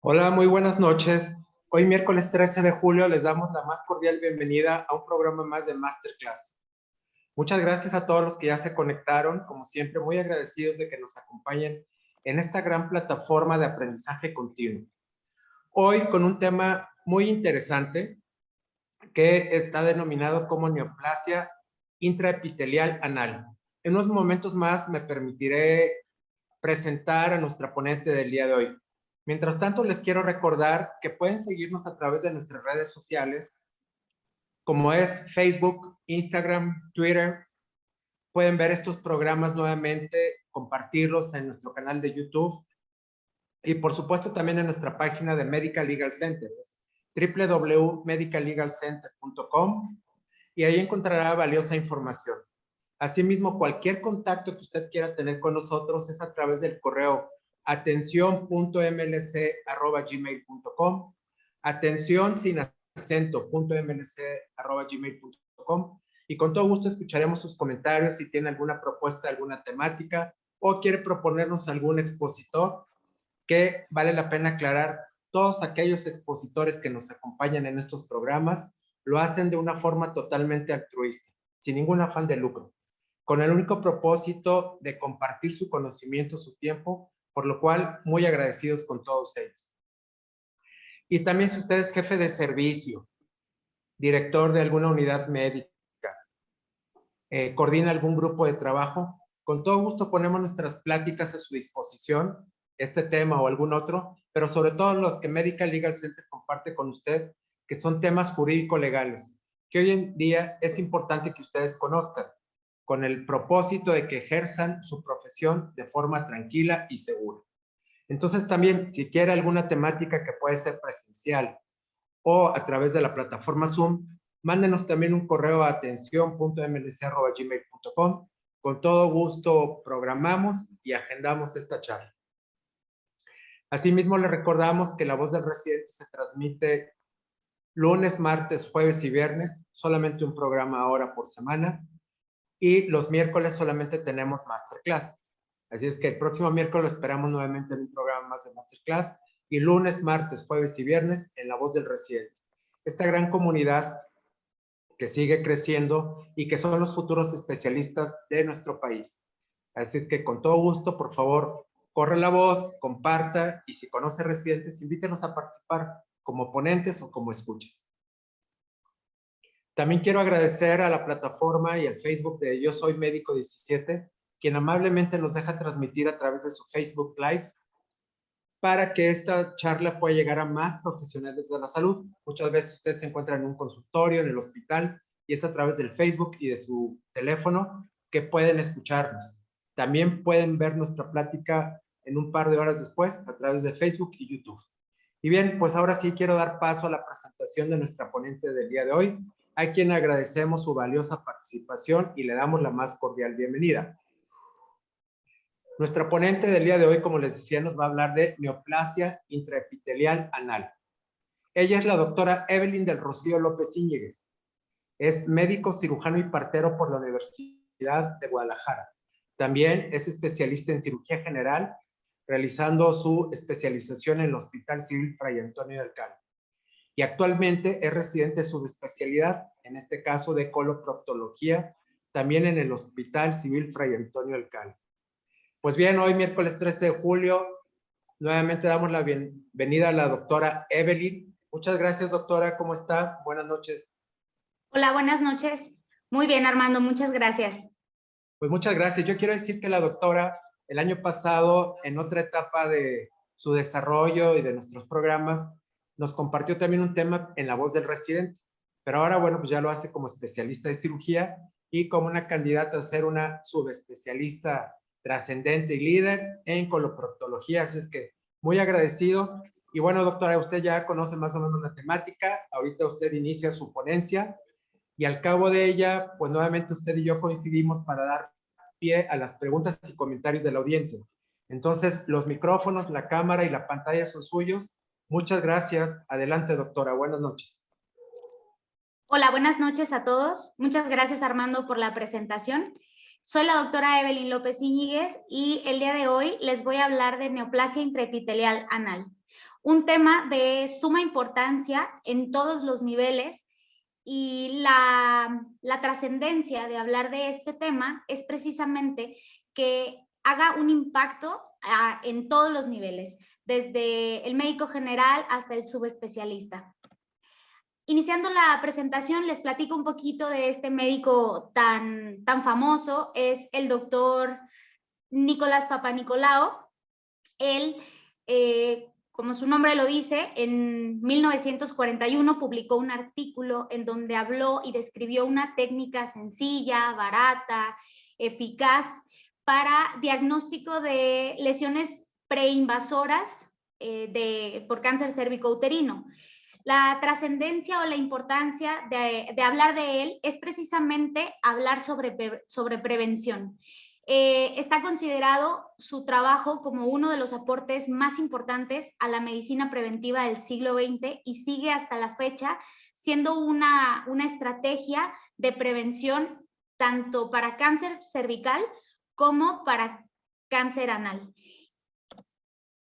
Hola, muy buenas noches. Hoy miércoles 13 de julio les damos la más cordial bienvenida a un programa más de Masterclass. Muchas gracias a todos los que ya se conectaron, como siempre muy agradecidos de que nos acompañen en esta gran plataforma de aprendizaje continuo. Hoy con un tema muy interesante que está denominado como neoplasia intraepitelial anal. En unos momentos más me permitiré presentar a nuestra ponente del día de hoy. Mientras tanto, les quiero recordar que pueden seguirnos a través de nuestras redes sociales, como es Facebook, Instagram, Twitter. Pueden ver estos programas nuevamente, compartirlos en nuestro canal de YouTube y por supuesto también en nuestra página de Medical Legal Center, www.medicallegalcenter.com, y ahí encontrará valiosa información. Asimismo, cualquier contacto que usted quiera tener con nosotros es a través del correo atención.mlc@gmail.com, atención sin acento.mlc@gmail.com, y con todo gusto escucharemos sus comentarios si tiene alguna propuesta, alguna temática o quiere proponernos algún expositor, que vale la pena aclarar, todos aquellos expositores que nos acompañan en estos programas lo hacen de una forma totalmente altruista, sin ningún afán de lucro, con el único propósito de compartir su conocimiento, su tiempo, por lo cual muy agradecidos con todos ellos. Y también si usted es jefe de servicio, director de alguna unidad médica, coordina algún grupo de trabajo, con todo gusto ponemos nuestras pláticas a su disposición, este tema o algún otro, pero sobre todo los que Medical Legal Center comparte con usted, que son temas jurídico-legales, que hoy en día es importante que ustedes conozcan, con el propósito de que ejerzan su profesión de forma tranquila y segura. Entonces también, si quiere alguna temática que puede ser presencial o a través de la plataforma Zoom, mándenos también un correo a atención.mlc@gmail.com. Con todo gusto programamos y agendamos esta charla. Asimismo, le recordamos que La Voz del Residente se transmite lunes, martes, jueves y viernes, solamente un programa ahora por semana, y los miércoles solamente tenemos Masterclass. Así es que el próximo miércoles esperamos nuevamente en un programa más de Masterclass, y lunes, martes, jueves y viernes en La Voz del Residente. Esta gran comunidad que sigue creciendo y que son los futuros especialistas de nuestro país. Así es que con todo gusto, por favor, corre la voz, comparta, y si conoce residentes, invítenos a participar como ponentes o como escuchas. También quiero agradecer a la plataforma y al Facebook de Yo Soy Médico 17, quien amablemente nos deja transmitir a través de su Facebook Live para que esta charla pueda llegar a más profesionales de la salud. Muchas veces ustedes se encuentran en un consultorio, en el hospital, y es a través del Facebook y de su teléfono que pueden escucharnos. También pueden ver nuestra plática en un par de horas después a través de Facebook y YouTube. Y bien, pues ahora sí quiero dar paso a la presentación de nuestra ponente del día de hoy, a quien agradecemos su valiosa participación y le damos la más cordial bienvenida. Nuestra ponente del día de hoy, como les decía, nos va a hablar de neoplasia intraepitelial anal. Ella es la doctora Evelyn del Rocío López Íñiguez. Es médico cirujano y partero por la Universidad de Guadalajara. También es especialista en cirugía general, realizando su especialización en el Hospital Civil Fray Antonio del Cal. Y actualmente es residente de subespecialidad, en este caso de coloproctología, también en el Hospital Civil Fray Antonio del Cal. Pues bien, hoy miércoles 13 de julio, nuevamente damos la bienvenida a la doctora Evelyn. Muchas gracias, doctora. ¿Cómo está? Buenas noches. Hola, buenas noches. Muy bien, Armando, muchas gracias. Pues muchas gracias. Yo quiero decir que la doctora, el año pasado, en otra etapa de su desarrollo y de nuestros programas, nos compartió también un tema en La Voz del Residente. Pero ahora, bueno, pues ya lo hace como especialista de cirugía y como una candidata a ser una subespecialista trascendente y líder en coloproctología. Así es que muy agradecidos. Y bueno, doctora, usted ya conoce más o menos la temática. Ahorita usted inicia su ponencia y al cabo de ella, pues nuevamente usted y yo coincidimos para dar pie a las preguntas y comentarios de la audiencia. Entonces, los micrófonos, la cámara y la pantalla son suyos. Muchas gracias. Adelante, doctora. Buenas noches. Hola, buenas noches a todos. Muchas gracias, Armando, por la presentación. Soy la doctora Evelyn López Íñiguez y el día de hoy les voy a hablar de neoplasia intraepitelial anal. Un tema de suma importancia en todos los niveles, y la trascendencia de hablar de este tema es precisamente que haga un impacto en todos los niveles, desde el médico general hasta el subespecialista. Iniciando la presentación, les platico un poquito de este médico tan famoso. Es el doctor Nicolás Papanicolaou. Él, como su nombre lo dice, en 1941 publicó un artículo en donde habló y describió una técnica sencilla, barata, eficaz para diagnóstico de lesiones preinvasoras por cáncer cérvico-uterino. La trascendencia o la importancia de hablar de él es precisamente hablar sobre prevención. Está considerado su trabajo como uno de los aportes más importantes a la medicina preventiva del siglo XX y sigue hasta la fecha siendo una estrategia de prevención tanto para cáncer cervical como para cáncer anal.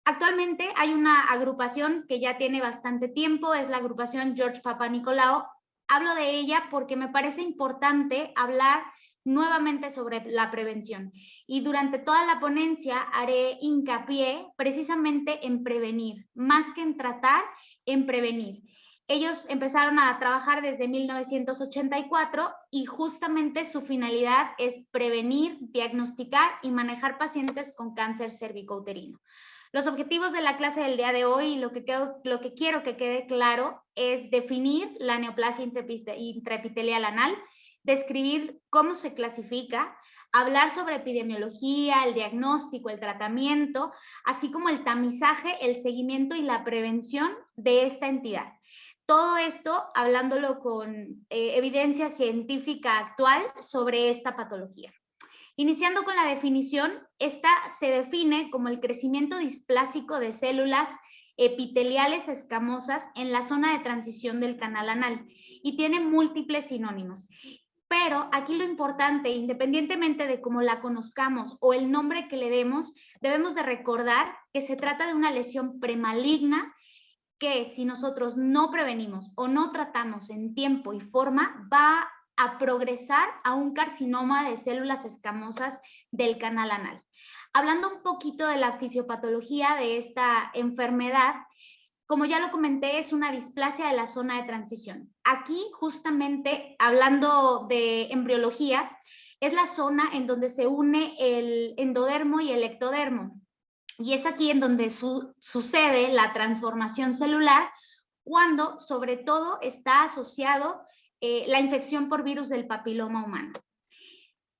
Actualmente hay una agrupación que ya tiene bastante tiempo, es la agrupación George Papanicolaou. Hablo de ella porque me parece importante hablar nuevamente sobre la prevención. Y durante toda la ponencia haré hincapié precisamente en prevenir, más que en tratar, en prevenir. Ellos empezaron a trabajar desde 1984 y justamente su finalidad es prevenir, diagnosticar y manejar pacientes con cáncer cérvico-uterino. Los objetivos de la clase del día de hoy y lo que quiero que quede claro es definir la neoplasia intraepitelial anal, describir cómo se clasifica, hablar sobre epidemiología, el diagnóstico, el tratamiento, así como el tamizaje, el seguimiento y la prevención de esta entidad. Todo esto hablándolo con evidencia científica actual sobre esta patología. Iniciando con la definición, esta se define como el crecimiento displásico de células epiteliales escamosas en la zona de transición del canal anal y tiene múltiples sinónimos. Pero aquí lo importante, independientemente de cómo la conozcamos o el nombre que le demos, debemos de recordar que se trata de una lesión premaligna que si nosotros no prevenimos o no tratamos en tiempo y forma, va a progresar a un carcinoma de células escamosas del canal anal. Hablando un poquito de la fisiopatología de esta enfermedad, como ya lo comenté, es una displasia de la zona de transición. Aquí, justamente, hablando de embriología, es la zona en donde se une el endodermo y el ectodermo. Y es aquí en donde sucede la transformación celular cuando, sobre todo, está asociado la infección por virus del papiloma humano.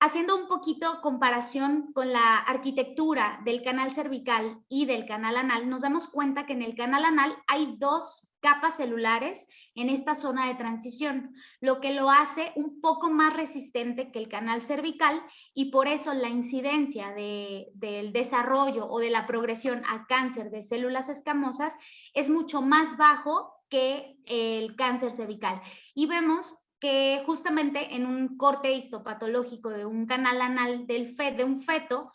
Haciendo un poquito comparación con la arquitectura del canal cervical y del canal anal, nos damos cuenta que en el canal anal hay dos capas celulares en esta zona de transición, lo que lo hace un poco más resistente que el canal cervical y por eso la incidencia del desarrollo o de la progresión a cáncer de células escamosas es mucho más bajo que el cáncer cervical. Y vemos que justamente en un corte histopatológico de un canal anal de un feto,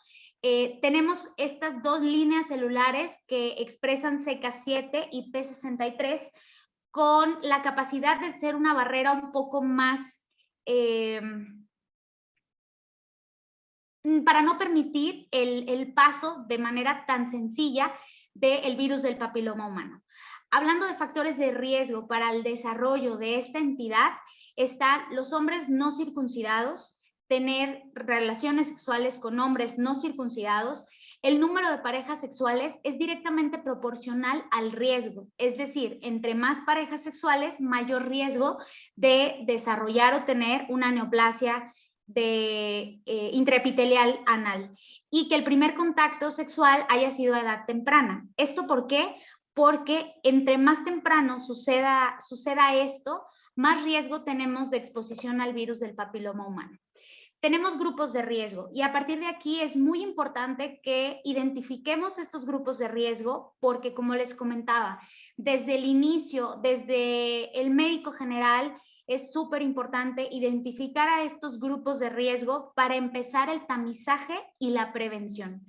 tenemos estas dos líneas celulares que expresan CK7 y P63 con la capacidad de ser una barrera un poco más, para no permitir el paso de manera tan sencilla del virus del papiloma humano. Hablando de factores de riesgo para el desarrollo de esta entidad, están los hombres no circuncidados, tener relaciones sexuales con hombres no circuncidados. El número de parejas sexuales es directamente proporcional al riesgo, es decir, entre más parejas sexuales, mayor riesgo de desarrollar o tener una neoplasia intraepitelial anal y que el primer contacto sexual haya sido a edad temprana. ¿Esto por qué? Porque entre más temprano suceda esto, más riesgo tenemos de exposición al virus del papiloma humano. Tenemos grupos de riesgo y a partir de aquí es muy importante que identifiquemos estos grupos de riesgo porque, como les comentaba, desde el inicio, desde el médico general, es súper importante identificar a estos grupos de riesgo para empezar el tamizaje y la prevención.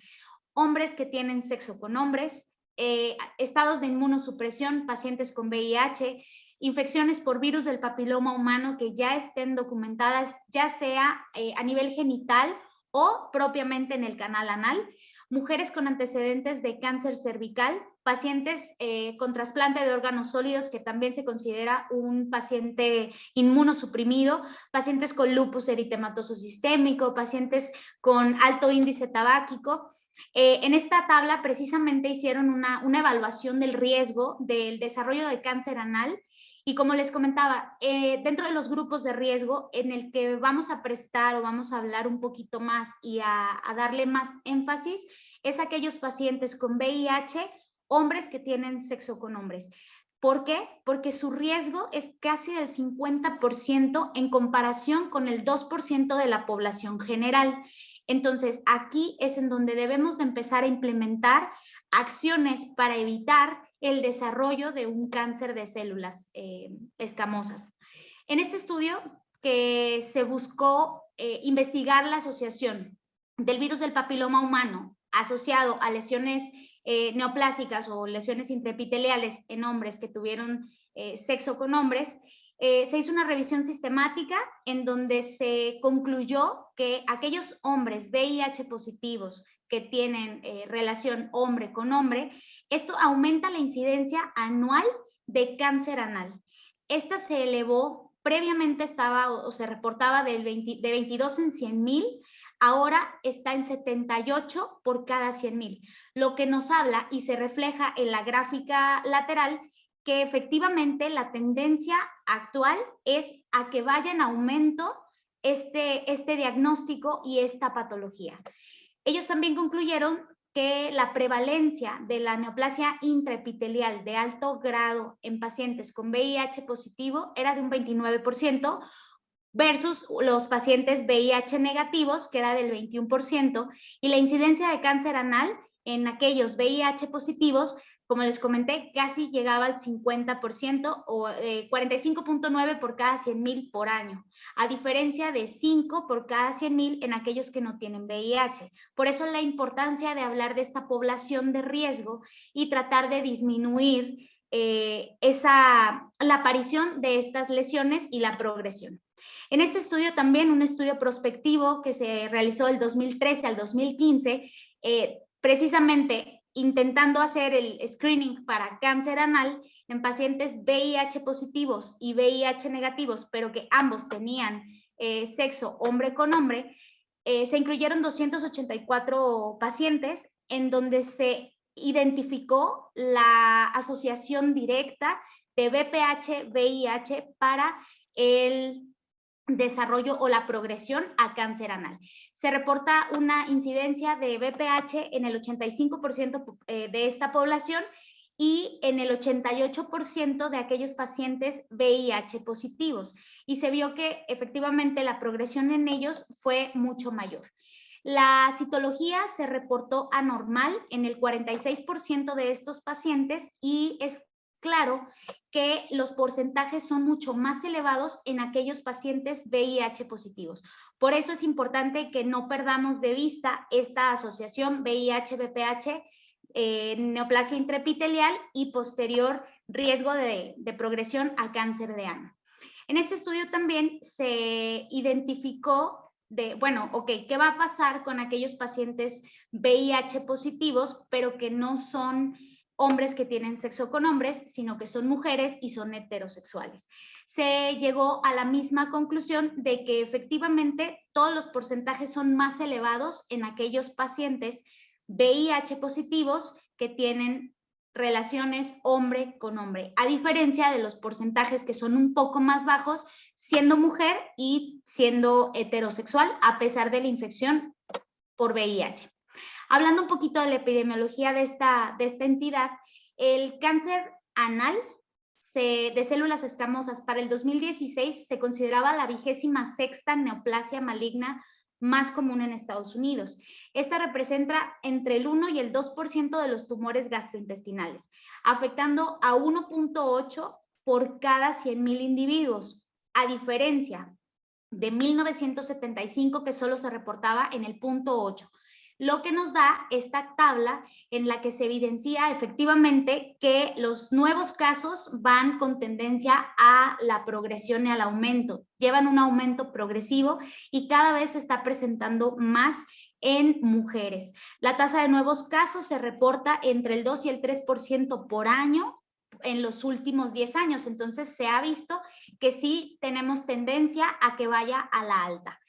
Hombres que tienen sexo con hombres, estados de inmunosupresión, pacientes con VIH, infecciones por virus del papiloma humano que ya estén documentadas, ya sea a nivel genital o propiamente en el canal anal, mujeres con antecedentes de cáncer cervical, pacientes con trasplante de órganos sólidos, que también se considera un paciente inmunosuprimido, pacientes con lupus eritematoso sistémico, pacientes con alto índice tabáquico. En esta tabla precisamente hicieron una evaluación del riesgo del desarrollo de cáncer anal. Y como les comentaba, dentro de los grupos de riesgo en el que vamos a prestar o vamos a hablar un poquito más y a darle más énfasis, es aquellos pacientes con VIH, hombres que tienen sexo con hombres. ¿Por qué? Porque su riesgo es casi del 50% en comparación con el 2% de la población general. Entonces, aquí es en donde debemos de empezar a implementar acciones para evitar el desarrollo de un cáncer de células escamosas. En este estudio que se buscó investigar la asociación del virus del papiloma humano asociado a lesiones neoplásicas o lesiones intraepiteliales en hombres que tuvieron sexo con hombres, se hizo una revisión sistemática en donde se concluyó que aquellos hombres VIH positivos que tienen relación hombre con hombre, esto aumenta la incidencia anual de cáncer anal. Esta se elevó, previamente estaba o se reportaba de 22 en 100,000, ahora está en 78 por cada 100,000, lo que nos habla y se refleja en la gráfica lateral que efectivamente la tendencia actual es a que vaya en aumento este diagnóstico y esta patología. Ellos también concluyeron que la prevalencia de la neoplasia intraepitelial de alto grado en pacientes con VIH positivo era de un 29%, versus los pacientes VIH negativos, que era del 21%, y la incidencia de cáncer anal en aquellos VIH positivos, como les comenté, casi llegaba al 50% o 45.9 por cada 100,000 por año, a diferencia de 5 por cada 100,000 en aquellos que no tienen VIH. Por eso la importancia de hablar de esta población de riesgo y tratar de disminuir la aparición de estas lesiones y la progresión. En este estudio también, un estudio prospectivo que se realizó del 2013 al 2015, precisamente intentando hacer el screening para cáncer anal en pacientes VIH positivos y VIH negativos, pero que ambos tenían sexo hombre con hombre, se incluyeron 284 pacientes en donde se identificó la asociación directa de VPH-VIH para el desarrollo o la progresión a cáncer anal. Se reporta una incidencia de VPH en el 85% de esta población y en el 88% de aquellos pacientes VIH positivos. Y se vio que efectivamente la progresión en ellos fue mucho mayor. La citología se reportó anormal en el 46% de estos pacientes y es claro que los porcentajes son mucho más elevados en aquellos pacientes VIH positivos. Por eso es importante que no perdamos de vista esta asociación VIH-VPH, neoplasia intraepitelial y posterior riesgo de progresión a cáncer de ano. En este estudio también se identificó ¿qué va a pasar con aquellos pacientes VIH positivos, pero que no son hombres que tienen sexo con hombres, sino que son mujeres y son heterosexuales? Se llegó a la misma conclusión de que efectivamente todos los porcentajes son más elevados en aquellos pacientes VIH positivos que tienen relaciones hombre con hombre, a diferencia de los porcentajes que son un poco más bajos siendo mujer y siendo heterosexual, a pesar de la infección por VIH. Hablando un poquito de la epidemiología de esta entidad, el cáncer anal de células escamosas para el 2016 se consideraba la 26ª neoplasia maligna más común en Estados Unidos. Esta representa entre el 1 y el 2% de los tumores gastrointestinales, afectando a 1.8 por cada 100,000 individuos, a diferencia de 1975, que solo se reportaba en el 0.8. lo que nos da esta tabla en la que se evidencia efectivamente que los nuevos casos van con tendencia a la progresión y al aumento, llevan un aumento progresivo y cada vez se está presentando más en mujeres. La tasa de nuevos casos se reporta entre el 2 y el 3% por año en los últimos 10 años, entonces se ha visto que sí tenemos tendencia a que vaya a la alta.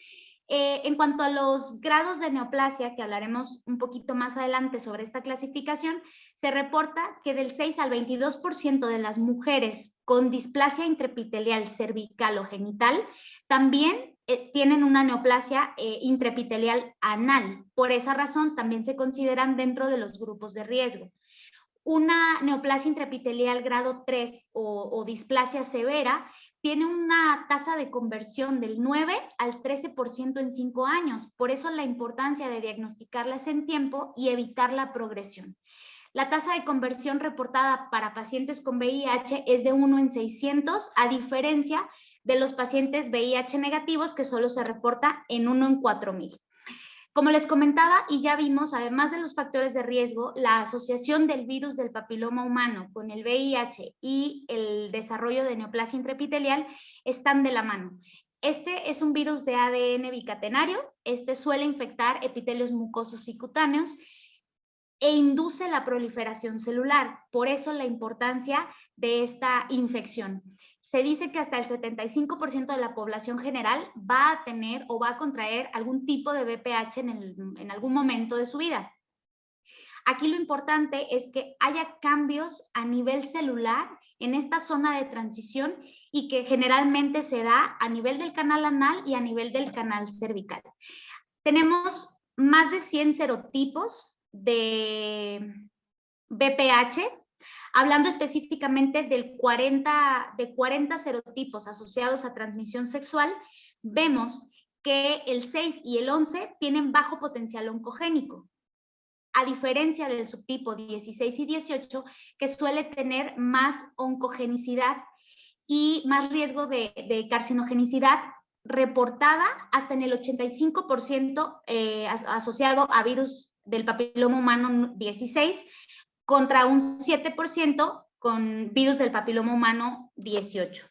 En cuanto a los grados de neoplasia, que hablaremos un poquito más adelante sobre esta clasificación, se reporta que del 6 al 22% de las mujeres con displasia intraepitelial cervical o genital también tienen una neoplasia intraepitelial anal. Por esa razón también se consideran dentro de los grupos de riesgo. Una neoplasia intraepitelial grado 3 o displasia severa tiene una tasa de conversión del 9 al 13% en 5 años. Por eso la importancia de diagnosticarlas en tiempo y evitar la progresión. La tasa de conversión reportada para pacientes con VIH es de 1 en 600, a diferencia de los pacientes VIH negativos, que solo se reporta en 1 en 4000. Como les comentaba y ya vimos, además de los factores de riesgo, la asociación del virus del papiloma humano con el VIH y el desarrollo de neoplasia intraepitelial están de la mano. Este es un virus de ADN bicatenario, este suele infectar epitelios mucosos y cutáneos e induce la proliferación celular, por eso la importancia de esta infección. Se dice que hasta el 75% de la población general va a tener o va a contraer algún tipo de VPH en algún momento de su vida. Aquí lo importante es que haya cambios a nivel celular en esta zona de transición y que generalmente se da a nivel del canal anal y a nivel del canal cervical. Tenemos más de 100 serotipos de VPH, hablando específicamente de 40 serotipos asociados a transmisión sexual. Vemos que el 6 y el 11 tienen bajo potencial oncogénico, a diferencia del subtipo 16 y 18, que suele tener más oncogenicidad y más riesgo de carcinogenicidad reportada hasta en el 85% asociado a virus del papiloma humano 16, contra un 7% con virus del papiloma humano 18.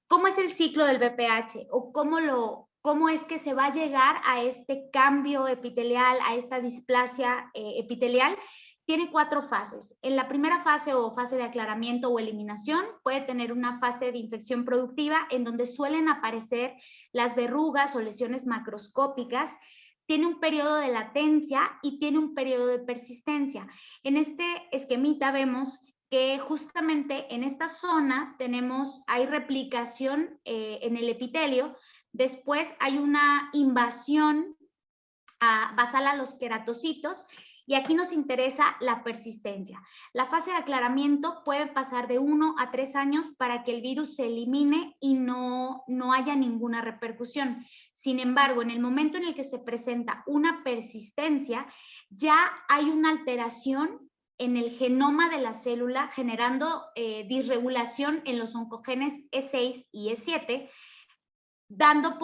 ¿Cómo es el ciclo del VPH? ¿O cómo es que se va a llegar a este cambio epitelial, a esta displasia epitelial? Tiene 4 fases. En la primera fase o fase de aclaramiento o eliminación puede tener una fase de infección productiva en donde suelen aparecer las verrugas o lesiones macroscópicas. Tiene un periodo de latencia y tiene un periodo de persistencia. En este esquemita vemos que justamente en esta zona hay replicación en el epitelio, después hay una invasión basal a los queratocitos y aquí nos interesa la persistencia. La fase de aclaramiento puede pasar de 1 a 3 años para que el virus se elimine y no haya ninguna repercusión. Sin embargo, en el momento en el que se presenta una persistencia, ya hay una alteración en el genoma de la célula, generando disregulación en los oncogenes E6 y E7, dando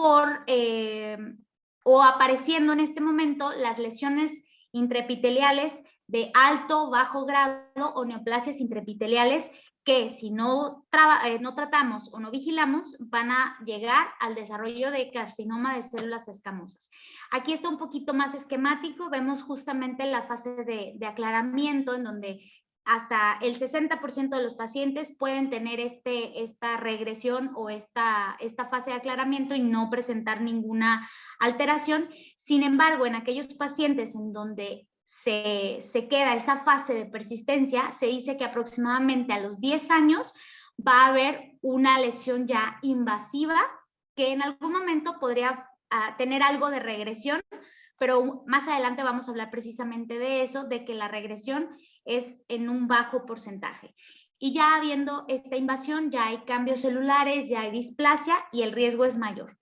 o apareciendo en este momento las lesiones intraepiteliales de alto, bajo grado o neoplasias intraepiteliales que si no tratamos o no vigilamos van a llegar al desarrollo de carcinoma de células escamosas. Aquí está un poquito más esquemático, vemos justamente la fase de aclaramiento en donde hasta el 60% de los pacientes pueden tener esta regresión o esta fase de aclaramiento y no presentar ninguna alteración. Sin embargo, en aquellos pacientes en donde se queda esa fase de persistencia, se dice que aproximadamente a los 10 años va a haber una lesión ya invasiva que en algún momento podría tener algo de regresión, pero más adelante vamos a hablar precisamente de eso, de que la regresión es en un bajo porcentaje. Y ya habiendo esta invasión, ya hay cambios celulares, ya hay displasia y el riesgo es mayor.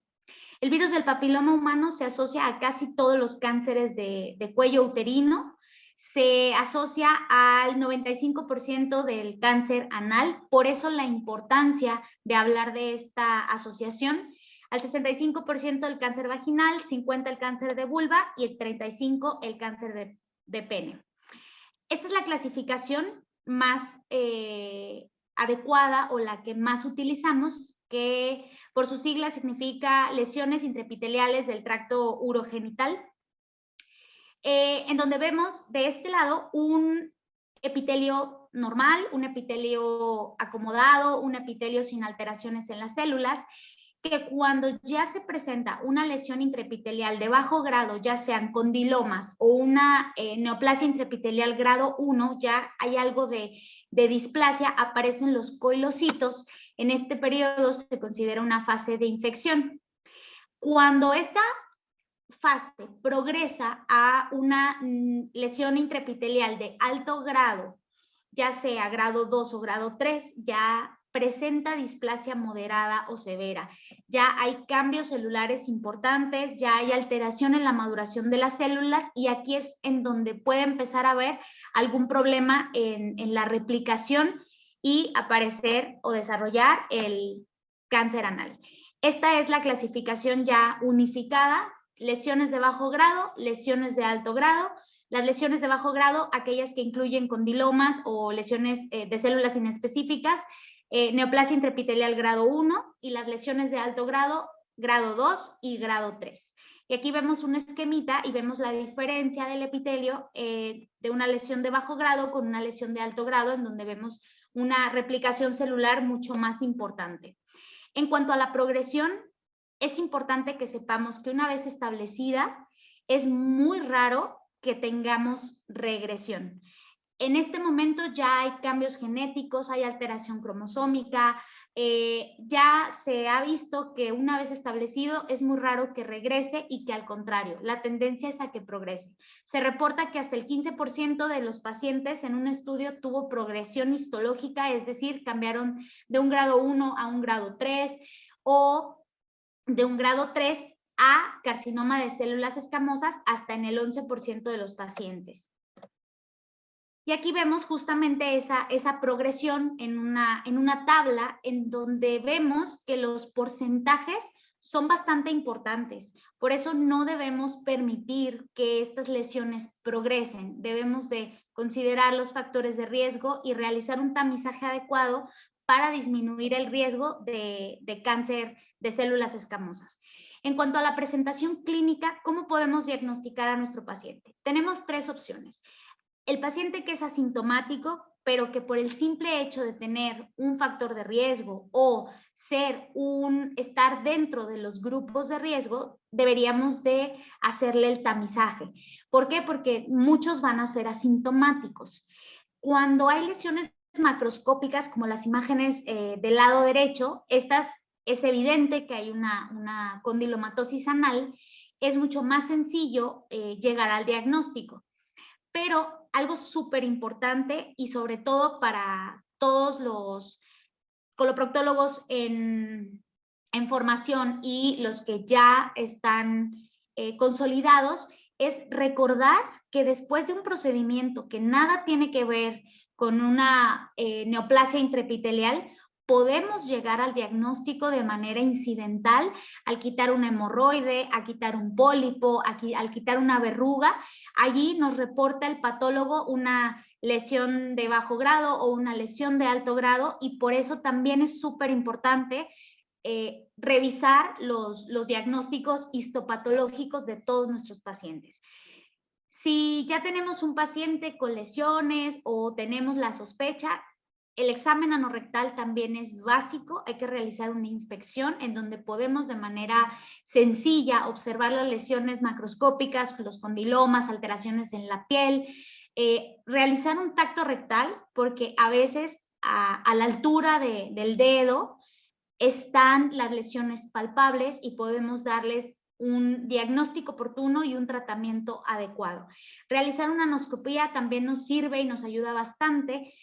El virus del papiloma humano se asocia a casi todos los cánceres de cuello uterino, se asocia al 95% del cáncer anal, por eso la importancia de hablar de esta asociación. al 65% el cáncer vaginal, 50% el cáncer de vulva y el 35% el cáncer de pene. Esta es la clasificación más adecuada o la que más utilizamos, que por sus siglas significa lesiones intraepiteliales del tracto urogenital, en donde vemos de este lado un epitelio normal, un epitelio acomodado, un epitelio sin alteraciones en las células, que cuando ya se presenta una lesión intraepitelial de bajo grado, ya sean condilomas o una neoplasia intraepitelial grado 1, ya hay algo de displasia, aparecen los coilocitos. En este periodo se considera una fase de infección. Cuando esta fase progresa a una lesión intraepitelial de alto grado, ya sea grado 2 o grado 3, ya presenta displasia moderada o severa. Ya hay cambios celulares importantes, ya hay alteración en la maduración de las células y aquí es en donde puede empezar a haber algún problema en la replicación y aparecer o desarrollar el cáncer anal. Esta es la clasificación ya unificada: lesiones de bajo grado, lesiones de alto grado. Las lesiones de bajo grado, aquellas que incluyen condilomas o lesiones de células inespecíficas, neoplasia intraepitelial grado 1, y las lesiones de alto grado, grado 2 y grado 3. Y aquí vemos un esquemita y vemos la diferencia del epitelio de una lesión de bajo grado con una lesión de alto grado, en donde vemos una replicación celular mucho más importante. En cuanto a la progresión, es importante que sepamos que una vez establecida, es muy raro que tengamos regresión. En este momento ya hay cambios genéticos, hay alteración cromosómica, ya se ha visto que una vez establecido es muy raro que regrese y que al contrario, la tendencia es a que progrese. Se reporta que hasta el 15% de los pacientes en un estudio tuvo progresión histológica, es decir, cambiaron de un grado 1 a un grado 3 o de un grado 3 a carcinoma de células escamosas hasta en el 11% de los pacientes. Y aquí vemos justamente esa progresión en una tabla en donde vemos que los porcentajes son bastante importantes. Por eso no debemos permitir que estas lesiones progresen. Debemos de considerar los factores de riesgo y realizar un tamizaje adecuado para disminuir el riesgo de cáncer de células escamosas. En cuanto a la presentación clínica, ¿cómo podemos diagnosticar a nuestro paciente? Tenemos 3 opciones. El paciente que es asintomático, pero que por el simple hecho de tener un factor de riesgo o estar dentro de los grupos de riesgo, deberíamos de hacerle el tamizaje. ¿Por qué? Porque muchos van a ser asintomáticos. Cuando hay lesiones macroscópicas, como las imágenes del lado derecho, es evidente que hay una condilomatosis anal, es mucho más sencillo llegar al diagnóstico. Pero algo súper importante y sobre todo para todos los coloproctólogos en formación y los que ya están consolidados, es recordar que después de un procedimiento que nada tiene que ver con una neoplasia intraepitelial, podemos llegar al diagnóstico de manera incidental al quitar una hemorroide, a quitar un pólipo, al quitar una verruga. Allí nos reporta el patólogo una lesión de bajo grado o una lesión de alto grado, y por eso también es súper importante revisar los diagnósticos histopatológicos de todos nuestros pacientes. Si ya tenemos un paciente con lesiones o tenemos la sospecha, el examen anorrectal también es básico. Hay que realizar una inspección en donde podemos de manera sencilla observar las lesiones macroscópicas, los condilomas, alteraciones en la piel, realizar un tacto rectal, porque a veces a la altura del dedo están las lesiones palpables y podemos darles un diagnóstico oportuno y un tratamiento adecuado. Realizar una anoscopía también nos sirve y nos ayuda bastante,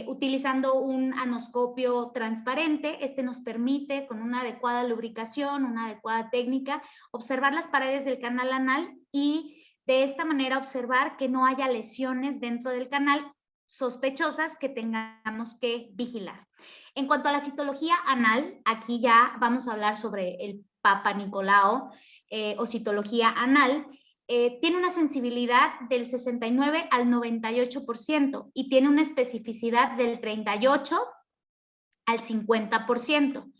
utilizando un anoscopio transparente. Este nos permite, con una adecuada lubricación, una adecuada técnica, observar las paredes del canal anal y de esta manera observar que no haya lesiones dentro del canal sospechosas que tengamos que vigilar. En cuanto a la citología anal, aquí ya vamos a hablar sobre Papanicolau o citología anal, tiene una sensibilidad del 69 al 98% y tiene una especificidad del 38 al 50%,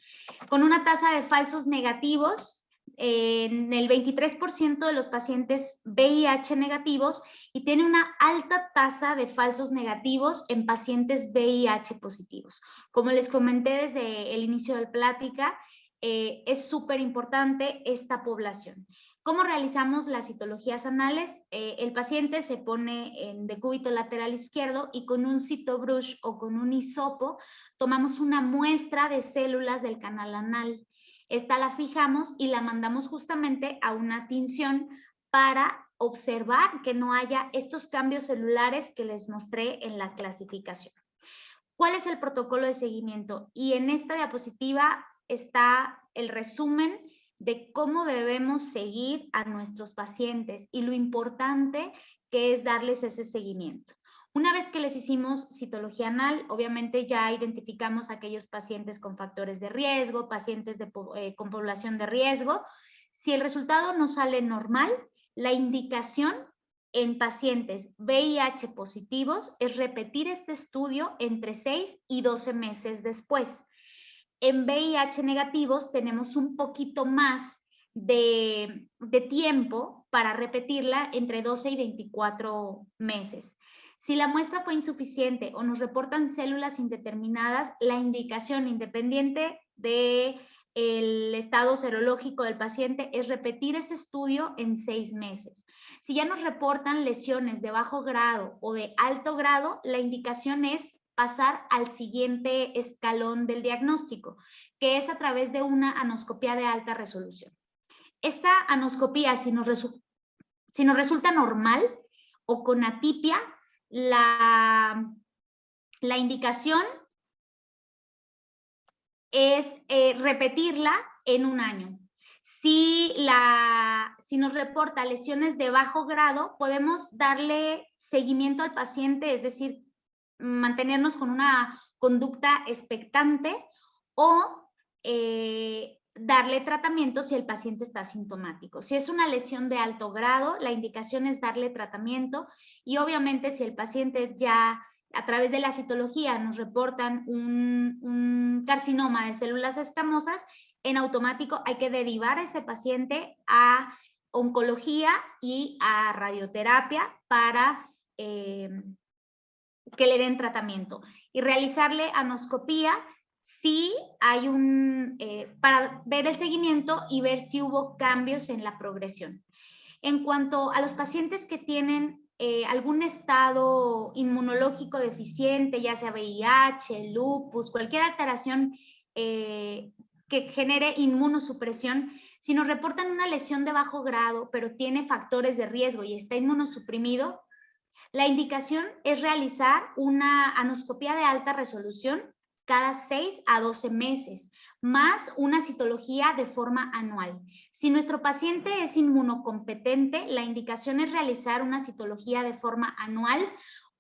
con una tasa de falsos negativos en el 23% de los pacientes VIH negativos y tiene una alta tasa de falsos negativos en pacientes VIH positivos. Como les comenté desde el inicio de la plática, es súper importante esta población. ¿Cómo realizamos las citologías anales? El paciente se pone en decúbito lateral izquierdo y con un citobrush o con un hisopo tomamos una muestra de células del canal anal. Esta la fijamos y la mandamos justamente a una tinción para observar que no haya estos cambios celulares que les mostré en la clasificación. ¿Cuál es el protocolo de seguimiento? Y en esta diapositiva está el resumen de cómo debemos seguir a nuestros pacientes y lo importante que es darles ese seguimiento. Una vez que les hicimos citología anal, obviamente ya identificamos a aquellos pacientes con factores de riesgo, pacientes con población de riesgo. Si el resultado no sale normal, la indicación en pacientes VIH positivos es repetir este estudio entre 6 y 12 meses después. En VIH negativos tenemos un poquito más de tiempo para repetirla entre 12 y 24 meses. Si la muestra fue insuficiente o nos reportan células indeterminadas, la indicación independiente del estado serológico del paciente es repetir ese estudio en 6 meses. Si ya nos reportan lesiones de bajo grado o de alto grado, la indicación es pasar al siguiente escalón del diagnóstico, que es a través de una anoscopía de alta resolución. Esta anoscopía, si nos resulta normal o con atipia, la indicación es repetirla en un año. Si nos reporta lesiones de bajo grado, podemos darle seguimiento al paciente, es decir, mantenernos con una conducta expectante o darle tratamiento si el paciente está asintomático. Si es una lesión de alto grado, la indicación es darle tratamiento y obviamente si el paciente ya a través de la citología nos reportan un carcinoma de células escamosas, en automático hay que derivar a ese paciente a oncología y a radioterapia para que le den tratamiento y realizarle anoscopía si hay para ver el seguimiento y ver si hubo cambios en la progresión. En cuanto a los pacientes que tienen algún estado inmunológico deficiente, ya sea VIH, lupus, cualquier alteración que genere inmunosupresión, si nos reportan una lesión de bajo grado, pero tiene factores de riesgo y está inmunosuprimido, la indicación es realizar una anoscopía de alta resolución cada 6 a 12 meses, más una citología de forma anual. Si nuestro paciente es inmunocompetente, la indicación es realizar una citología de forma anual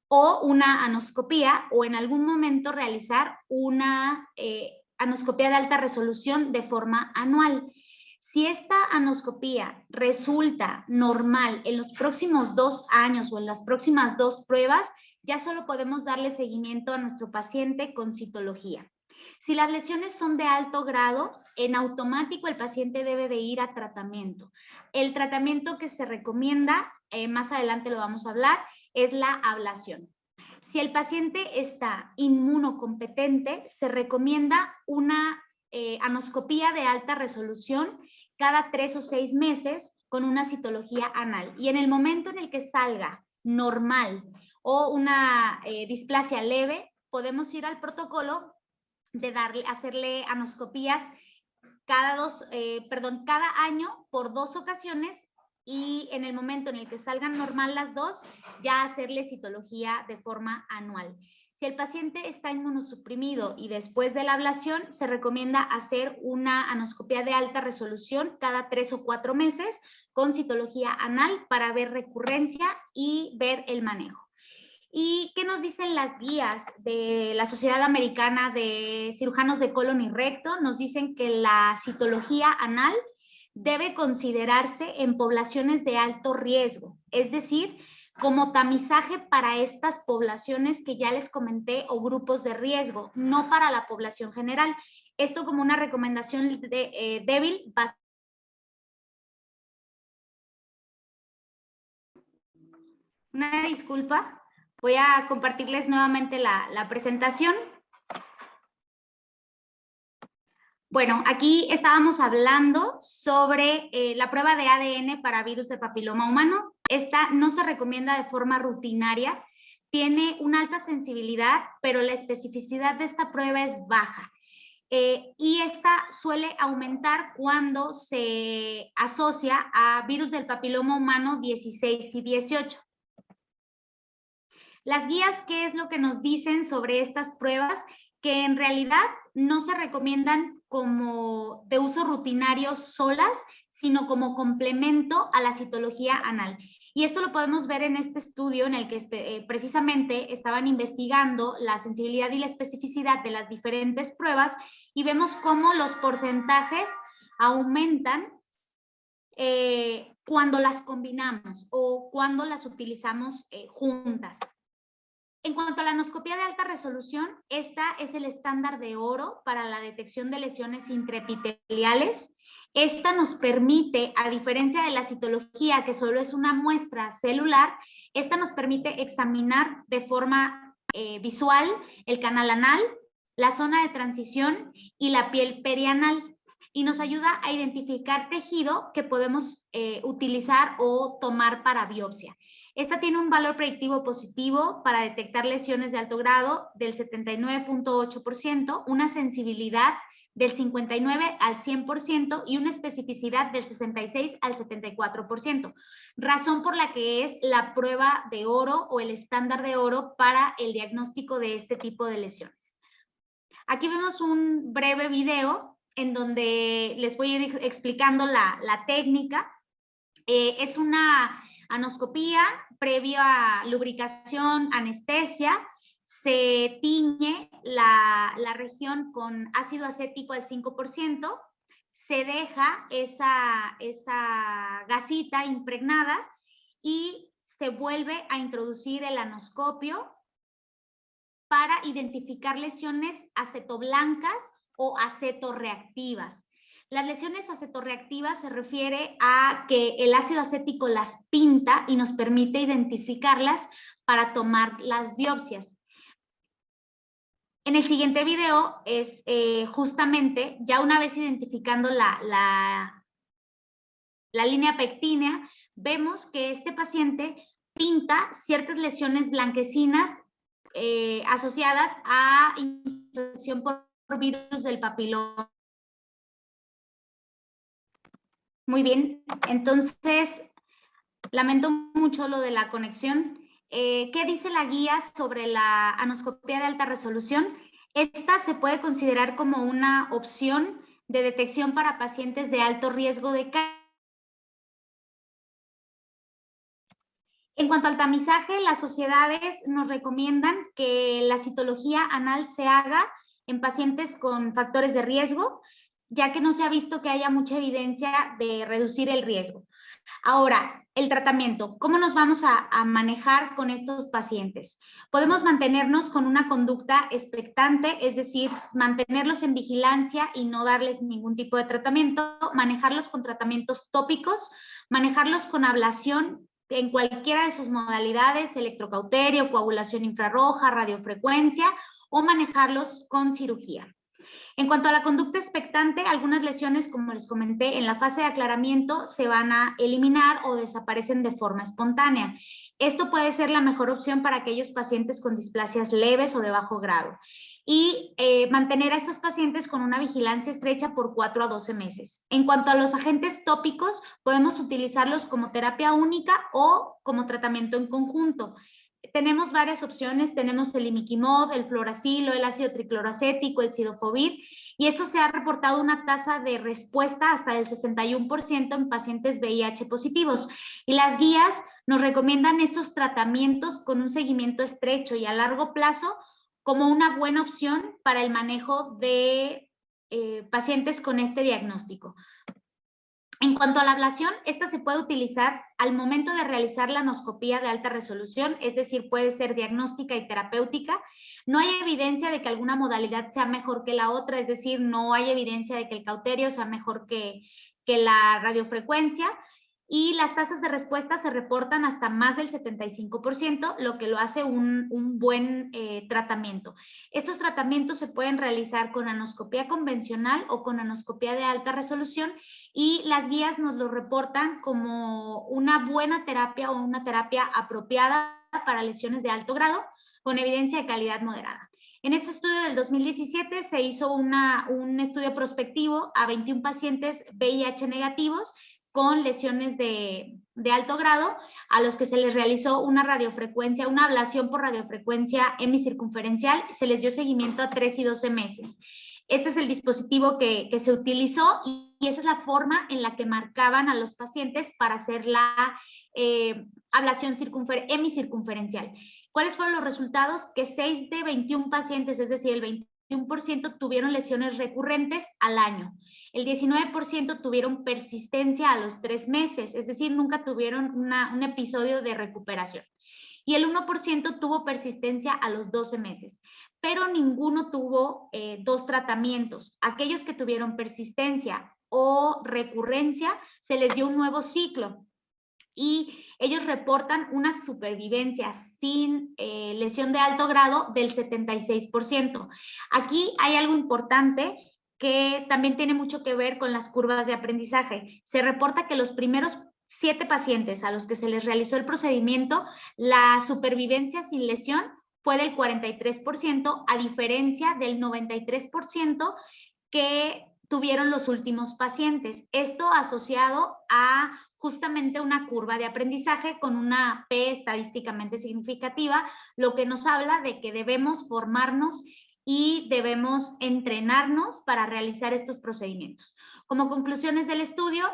o una anoscopía o en algún momento realizar una anoscopía de alta resolución de forma anual. Si esta anoscopía resulta normal en los próximos 2 años o en las próximas 2 pruebas, ya solo podemos darle seguimiento a nuestro paciente con citología. Si las lesiones son de alto grado, en automático el paciente debe de ir a tratamiento. El tratamiento que se recomienda, más adelante lo vamos a hablar, es la ablación. Si el paciente está inmunocompetente, se recomienda una anoscopía de alta resolución cada 3 o 6 meses con una citología anal. Y en el momento en el que salga normal o una displasia leve, podemos ir al protocolo de hacerle anoscopías cada año por 2 ocasiones y en el momento en el que salgan normal las 2, ya hacerle citología de forma anual. Si el paciente está inmunosuprimido y después de la ablación, se recomienda hacer una anoscopía de alta resolución cada 3 o 4 meses con citología anal para ver recurrencia y ver el manejo. ¿Y qué nos dicen las guías de la Sociedad Americana de Cirujanos de Colon y Recto? Nos dicen que la citología anal debe considerarse en poblaciones de alto riesgo, es decir, como tamizaje para estas poblaciones que ya les comenté o grupos de riesgo, no para la población general. Esto como una recomendación débil. Una disculpa, voy a compartirles nuevamente la presentación. Bueno, aquí estábamos hablando sobre la prueba de ADN para virus de papiloma humano. Esta no se recomienda de forma rutinaria, tiene una alta sensibilidad, pero la especificidad de esta prueba es baja. Y esta suele aumentar cuando se asocia a virus del papiloma humano 16 y 18. Las guías, ¿qué es lo que nos dicen sobre estas pruebas? Que en realidad no se recomiendan como de uso rutinario solas, sino como complemento a la citología anal. Y esto lo podemos ver en este estudio en el que precisamente estaban investigando la sensibilidad y la especificidad de las diferentes pruebas y vemos cómo los porcentajes aumentan cuando las combinamos o cuando las utilizamos juntas. En cuanto a la anoscopía de alta resolución, esta es el estándar de oro para la detección de lesiones intraepiteliales. Esta nos permite, a diferencia de la citología, que solo es una muestra celular, esta nos permite examinar de forma visual el canal anal, la zona de transición y la piel perianal. Y nos ayuda a identificar tejido que podemos utilizar o tomar para biopsia. Esta tiene un valor predictivo positivo para detectar lesiones de alto grado del 79.8%, una sensibilidad del 59 al 100% y una especificidad del 66 al 74%, razón por la que es la prueba de oro o el estándar de oro para el diagnóstico de este tipo de lesiones. Aquí vemos un breve video en donde les voy a ir explicando la técnica. Es una anoscopía previa a lubricación, anestesia. Se tiñe la región con ácido acético al 5%, se deja esa gasita impregnada y se vuelve a introducir el anoscopio para identificar lesiones acetoblancas o acetorreactivas. Las lesiones acetorreactivas se refiere a que el ácido acético las pinta y nos permite identificarlas para tomar las biopsias. En el siguiente video es justamente, ya una vez identificando la línea pectínea, vemos que este paciente pinta ciertas lesiones blanquecinas asociadas a infección por virus del papiloma. Muy bien, entonces, lamento mucho lo de la conexión. ¿Qué dice la guía sobre la anoscopía de alta resolución? Esta se puede considerar como una opción de detección para pacientes de alto riesgo de cáncer. En cuanto al tamizaje, las sociedades nos recomiendan que la citología anal se haga en pacientes con factores de riesgo, ya que no se ha visto que haya mucha evidencia de reducir el riesgo. Ahora, el tratamiento. ¿Cómo nos vamos a manejar con estos pacientes? Podemos mantenernos con una conducta expectante, es decir, mantenerlos en vigilancia y no darles ningún tipo de tratamiento, manejarlos con tratamientos tópicos, manejarlos con ablación en cualquiera de sus modalidades, electrocauterio, coagulación infrarroja, radiofrecuencia, o manejarlos con cirugía. En cuanto a la conducta expectante, algunas lesiones, como les comenté, en la fase de aclaramiento se van a eliminar o desaparecen de forma espontánea. Esto puede ser la mejor opción para aquellos pacientes con displasias leves o de bajo grado. Y mantener a estos pacientes con una vigilancia estrecha por 4 a 12 meses. En cuanto a los agentes tópicos, podemos utilizarlos como terapia única o como tratamiento en conjunto. Tenemos varias opciones, tenemos el imiquimod, el fluoracilo, el ácido tricloroacético, el cidofovir, y esto se ha reportado una tasa de respuesta hasta del 61% en pacientes VIH positivos. Y las guías nos recomiendan esos tratamientos con un seguimiento estrecho y a largo plazo como una buena opción para el manejo de pacientes con este diagnóstico. En cuanto a la ablación, esta se puede utilizar al momento de realizar la anoscopía de alta resolución, es decir, puede ser diagnóstica y terapéutica. No hay evidencia de que alguna modalidad sea mejor que la otra, es decir, no hay evidencia de que el cauterio sea mejor que la radiofrecuencia. Y las tasas de respuesta se reportan hasta más del 75%, lo que lo hace un buen tratamiento. Estos tratamientos se pueden realizar con anoscopía convencional o con anoscopía de alta resolución, y las guías nos lo reportan como una buena terapia o una terapia apropiada para lesiones de alto grado con evidencia de calidad moderada. En este estudio del 2017 se hizo un estudio prospectivo a 21 pacientes VIH negativos con lesiones de alto grado, a los que se les realizó una radiofrecuencia, una ablación por radiofrecuencia hemicircunferencial. Se les dio seguimiento a 3 y 12 meses. Este es el dispositivo que se utilizó, y esa es la forma en la que marcaban a los pacientes para hacer la ablación hemicircunferencial. ¿Cuáles fueron los resultados? Que 6 de 21 pacientes, es decir, el 21%, tuvieron lesiones recurrentes al año. El 19% tuvieron persistencia a los 3 meses, es decir, nunca tuvieron un episodio de recuperación. Y el 1% tuvo persistencia a los 12 meses, pero ninguno tuvo 2 tratamientos. Aquellos que tuvieron persistencia o recurrencia, se les dio un nuevo ciclo, y ellos reportan una supervivencia sin lesión de alto grado del 76%. Aquí hay algo importante que también tiene mucho que ver con las curvas de aprendizaje. Se reporta que los primeros 7 pacientes a los que se les realizó el procedimiento, la supervivencia sin lesión fue del 43%, a diferencia del 93% que tuvieron los últimos pacientes. Esto asociado a justamente una curva de aprendizaje con una P estadísticamente significativa, lo que nos habla de que debemos formarnos y debemos entrenarnos para realizar estos procedimientos. Como conclusiones del estudio,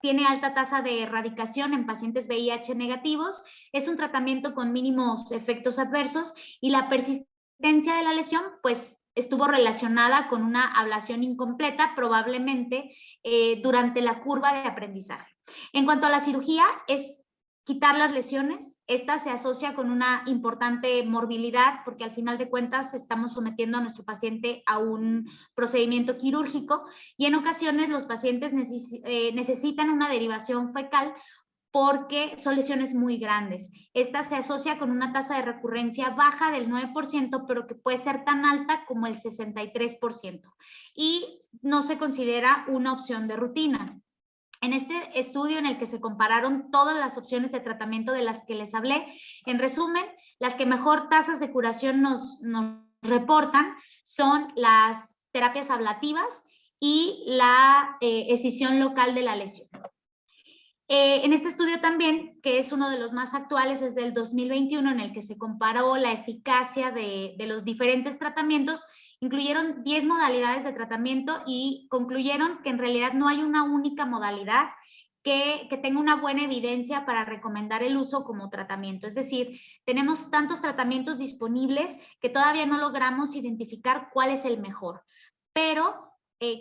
tiene alta tasa de erradicación en pacientes VIH negativos, es un tratamiento con mínimos efectos adversos, y la persistencia de la lesión, pues, estuvo relacionada con una ablación incompleta, probablemente durante la curva de aprendizaje. En cuanto a la cirugía, es quitar las lesiones. Esta se asocia con una importante morbilidad, porque al final de cuentas estamos sometiendo a nuestro paciente a un procedimiento quirúrgico, y en ocasiones los pacientes necesitan una derivación fecal porque son lesiones muy grandes. Esta se asocia con una tasa de recurrencia baja del 9%, pero que puede ser tan alta como el 63%, y no se considera una opción de rutina. En este estudio, en el que se compararon todas las opciones de tratamiento de las que les hablé, en resumen, las que mejor tasas de curación nos reportan son las terapias ablativas y la escisión local de la lesión. En este estudio también, que es uno de los más actuales, es del 2021, en el que se comparó la eficacia de los diferentes tratamientos, incluyeron 10 modalidades de tratamiento y concluyeron que en realidad no hay una única modalidad que tenga una buena evidencia para recomendar el uso como tratamiento. Es decir, tenemos tantos tratamientos disponibles que todavía no logramos identificar cuál es el mejor, pero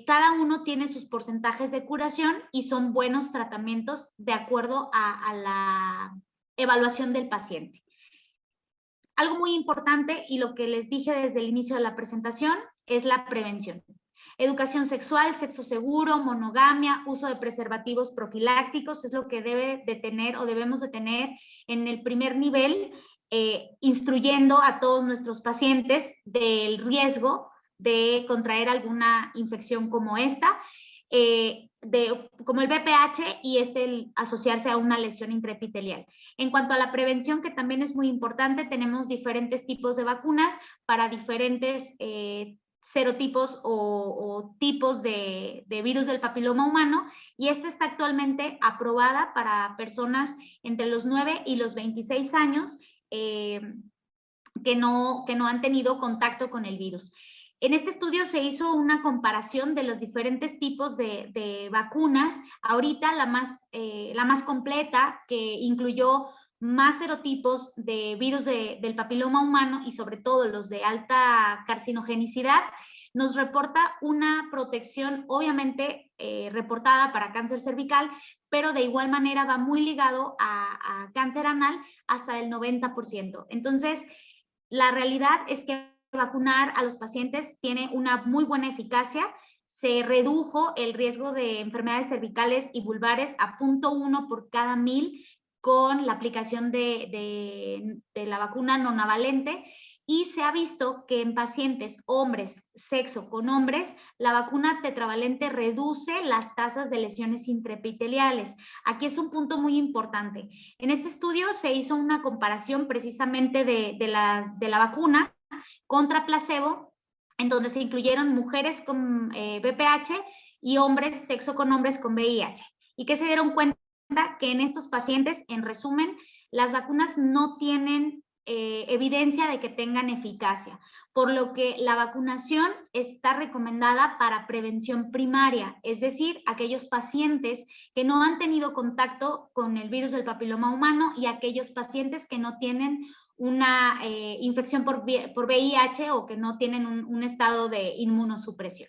cada uno tiene sus porcentajes de curación y son buenos tratamientos de acuerdo a la evaluación del paciente. Algo muy importante, y lo que les dije desde el inicio de la presentación, es la prevención. Educación sexual, sexo seguro, monogamia, uso de preservativos profilácticos es lo que debe de tener o debemos de tener en el primer nivel, instruyendo a todos nuestros pacientes del riesgo de contraer alguna infección como esta, como el VPH, y el asociarse a una lesión intraepitelial. En cuanto a la prevención, que también es muy importante, tenemos diferentes tipos de vacunas para diferentes serotipos o tipos de virus del papiloma humano, y esta está actualmente aprobada para personas entre los 9 y los 26 años que no han tenido contacto con el virus. En este estudio se hizo una comparación de los diferentes tipos de vacunas. Ahorita la más completa, que incluyó más serotipos de virus del papiloma humano y sobre todo los de alta carcinogenicidad, nos reporta una protección obviamente reportada para cáncer cervical, pero de igual manera va muy ligado a cáncer anal hasta el 90%. Entonces, la realidad es que vacunar a los pacientes tiene una muy buena eficacia. Se redujo el riesgo de enfermedades cervicales y vulvares a 0.1 por cada 1000 con la aplicación de la vacuna nonavalente, y se ha visto que en pacientes hombres, sexo con hombres, la vacuna tetravalente reduce las tasas de lesiones intraepiteliales. Aquí es un punto muy importante. En este estudio se hizo una comparación precisamente de la vacuna contra placebo, en donde se incluyeron mujeres con VPH y hombres, sexo con hombres con VIH. ¿Y qué se dieron cuenta? Que en estos pacientes, en resumen, las vacunas no tienen evidencia de que tengan eficacia, por lo que la vacunación está recomendada para prevención primaria, es decir, aquellos pacientes que no han tenido contacto con el virus del papiloma humano y aquellos pacientes que no tienen una infección por VIH o que no tienen un estado de inmunosupresión.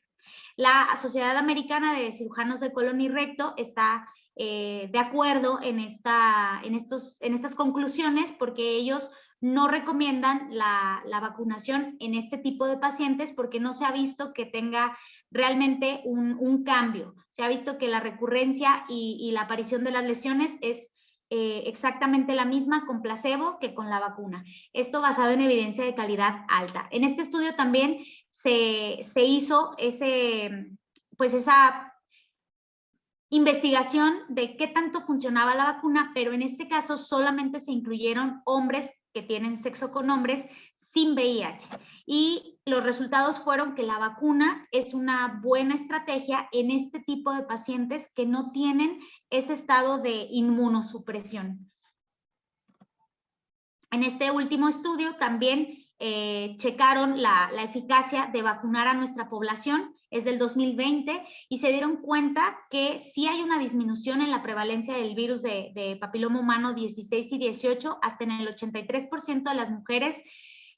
La Sociedad Americana de Cirujanos de Colon y Recto está de acuerdo en estas conclusiones, porque ellos no recomiendan la vacunación en este tipo de pacientes porque no se ha visto que tenga realmente un cambio. Se ha visto que la recurrencia y la aparición de las lesiones es exactamente la misma con placebo que con la vacuna. Esto basado en evidencia de calidad alta. En este estudio también se hizo esa investigación de qué tanto funcionaba la vacuna, pero en este caso solamente se incluyeron hombres que tienen sexo con hombres sin VIH. Y los resultados fueron que la vacuna es una buena estrategia en este tipo de pacientes que no tienen ese estado de inmunosupresión. En este último estudio también checaron la eficacia de vacunar a nuestra población, es del 2020, y se dieron cuenta que sí hay una disminución en la prevalencia del virus de papiloma humano 16 y 18, hasta en el 83% de las mujeres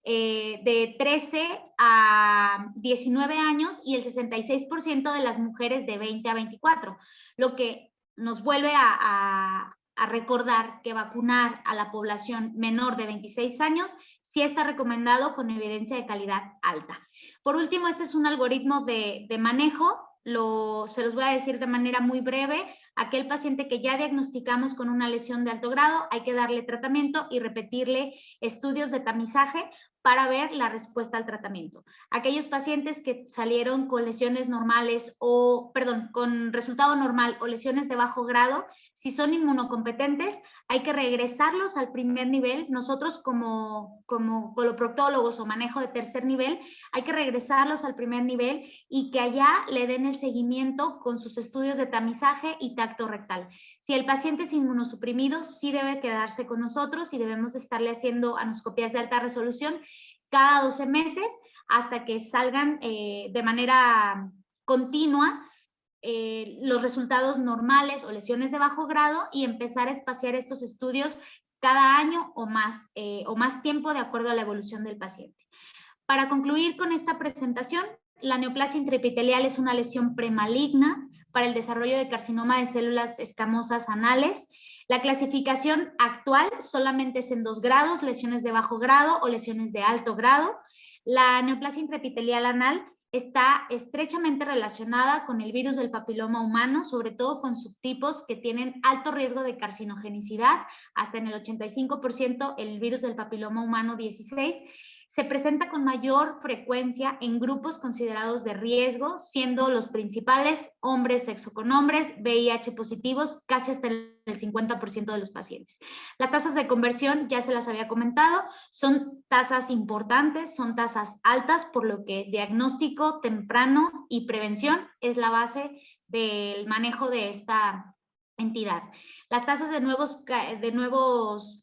de 13 a 19 años y el 66% de las mujeres de 20 a 24, lo que nos vuelve a recordar que vacunar a la población menor de 26 años sí está recomendado con evidencia de calidad alta. Por último, este es un algoritmo de manejo, se los voy a decir de manera muy breve. Aquel paciente que ya diagnosticamos con una lesión de alto grado, hay que darle tratamiento y repetirle estudios de tamizaje para ver la respuesta al tratamiento. Aquellos pacientes que salieron con lesiones normales con resultado normal o lesiones de bajo grado, si son inmunocompetentes, hay que regresarlos al primer nivel. Nosotros como coloproctólogos o manejo de tercer nivel, hay que regresarlos al primer nivel y que allá le den el seguimiento con sus estudios de tamizaje y tacto rectal. Si el paciente es inmunosuprimido, sí debe quedarse con nosotros y debemos estarle haciendo anoscopías de alta resolución cada 12 meses hasta que salgan de manera continua los resultados normales o lesiones de bajo grado y empezar a espaciar estos estudios cada año o más tiempo de acuerdo a la evolución del paciente. Para concluir con esta presentación, la neoplasia intraepitelial es una lesión premaligna para el desarrollo de carcinoma de células escamosas anales. La clasificación actual solamente es en 2 grados, lesiones de bajo grado o lesiones de alto grado. La neoplasia intraepitelial anal está estrechamente relacionada con el virus del papiloma humano, sobre todo con subtipos que tienen alto riesgo de carcinogenicidad, hasta en el 85% el virus del papiloma humano 16. Se presenta con mayor frecuencia en grupos considerados de riesgo, siendo los principales hombres, sexo con hombres, VIH positivos, casi hasta el 50% de los pacientes. Las tasas de conversión, ya se las había comentado, son tasas importantes, son tasas altas, por lo que diagnóstico temprano y prevención es la base del manejo de esta entidad. Las tasas de nuevos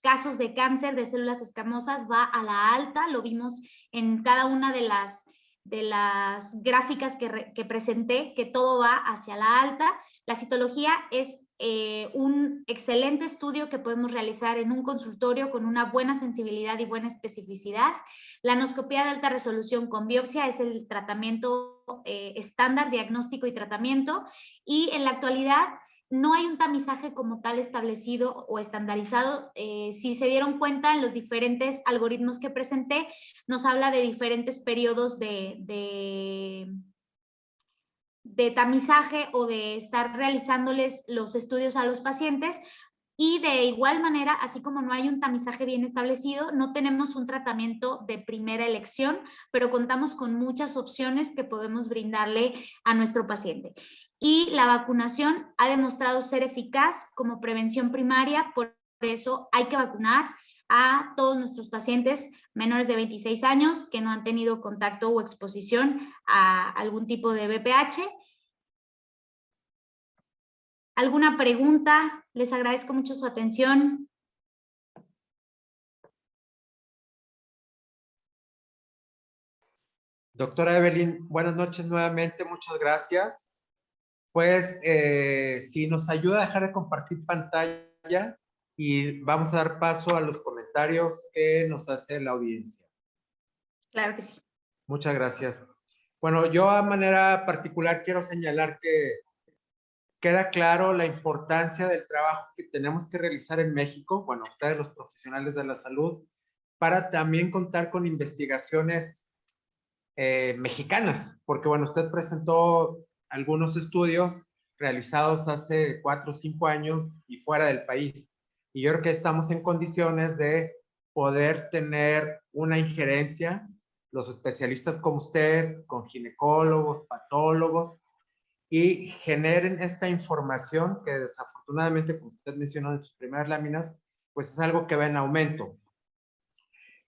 casos de cáncer de células escamosas va a la alta, lo vimos en cada una de las gráficas que presenté, que todo va hacia la alta. La citología es un excelente estudio que podemos realizar en un consultorio con una buena sensibilidad y buena especificidad. La anoscopía de alta resolución con biopsia es el tratamiento estándar, diagnóstico y tratamiento, y en la actualidad no hay un tamizaje como tal establecido o estandarizado. Si se dieron cuenta, en los diferentes algoritmos que presenté, nos habla de diferentes periodos de tamizaje o de estar realizándoles los estudios a los pacientes. Y de igual manera, así como no hay un tamizaje bien establecido, no tenemos un tratamiento de primera elección, pero contamos con muchas opciones que podemos brindarle a nuestro paciente. Y la vacunación ha demostrado ser eficaz como prevención primaria, por eso hay que vacunar a todos nuestros pacientes menores de 26 años que no han tenido contacto o exposición a algún tipo de VPH. ¿Alguna pregunta? Les agradezco mucho su atención. Doctora Evelyn, buenas noches nuevamente, muchas gracias. Pues si nos ayuda a dejar de compartir pantalla y vamos a dar paso a los comentarios que nos hace la audiencia. Claro que sí. Muchas gracias. Bueno, yo a manera particular quiero señalar que queda claro la importancia del trabajo que tenemos que realizar en México, bueno, ustedes los profesionales de la salud, para también contar con investigaciones mexicanas, porque bueno, usted presentó algunos estudios realizados hace 4 o 5 años y fuera del país. Y yo creo que estamos en condiciones de poder tener una injerencia, los especialistas como usted, con ginecólogos, patólogos, y generen esta información que desafortunadamente, como usted mencionó en sus primeras láminas, pues es algo que va en aumento.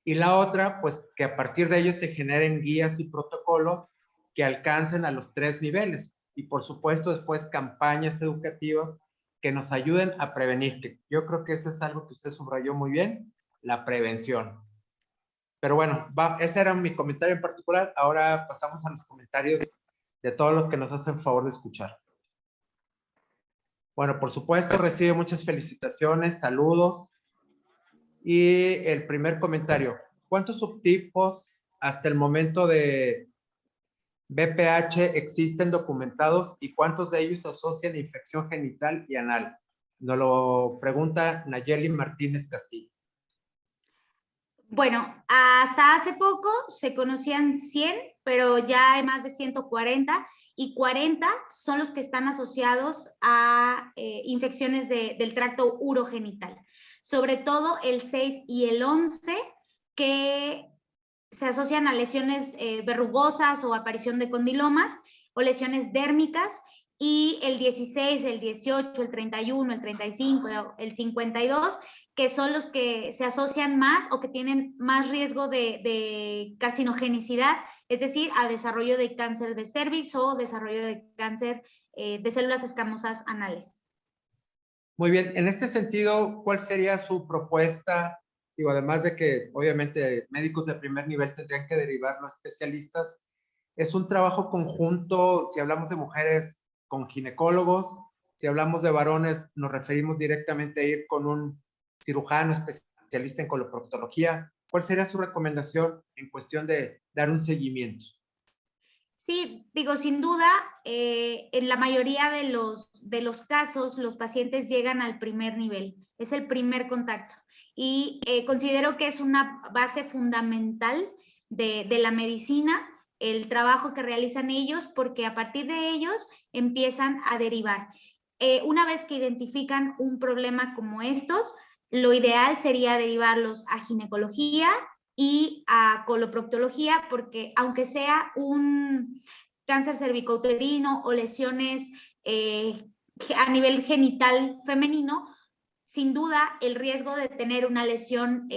Y la otra, pues que a partir de ello se generen guías y protocolos que alcancen a los 3 niveles. Y por supuesto después campañas educativas que nos ayuden a prevenir. Que yo creo que eso es algo que usted subrayó muy bien, la prevención. Pero bueno, ese era mi comentario en particular. Ahora pasamos a los comentarios de todos los que nos hacen favor de escuchar. Bueno, por supuesto, recibe muchas felicitaciones, saludos. Y el primer comentario, ¿cuántos subtipos hasta el momento de BPH existen documentados y cuántos de ellos asocian infección genital y anal? Nos lo pregunta Nayeli Martínez Castillo. Bueno, hasta hace poco se conocían 100, pero ya hay más de 140 y 40 son los que están asociados a infecciones del tracto urogenital. Sobre todo el 6 y el 11, que se asocian a lesiones verrugosas o aparición de condilomas o lesiones dérmicas, y el 16, el 18, el 31, el 35, el 52, que son los que se asocian más o que tienen más riesgo de carcinogenicidad, es decir, a desarrollo de cáncer de cervix o desarrollo de cáncer de células escamosas anales. Muy bien, en este sentido, ¿cuál sería su propuesta? Digo, además de que obviamente médicos de primer nivel tendrían que derivarlo a especialistas, es un trabajo conjunto, si hablamos de mujeres con ginecólogos, si hablamos de varones nos referimos directamente a ir con un cirujano especialista en coloproctología. ¿Cuál sería su recomendación en cuestión de dar un seguimiento? Sí, digo, sin duda, en la mayoría de los casos, los pacientes llegan al primer nivel, es el primer contacto. Y considero que es una base fundamental de la medicina, el trabajo que realizan ellos, porque a partir de ellos empiezan a derivar. Una vez que identifican un problema como estos, lo ideal sería derivarlos a ginecología y a coloproctología, porque aunque sea un cáncer cervicouterino o lesiones a nivel genital femenino, sin duda el riesgo de tener una lesión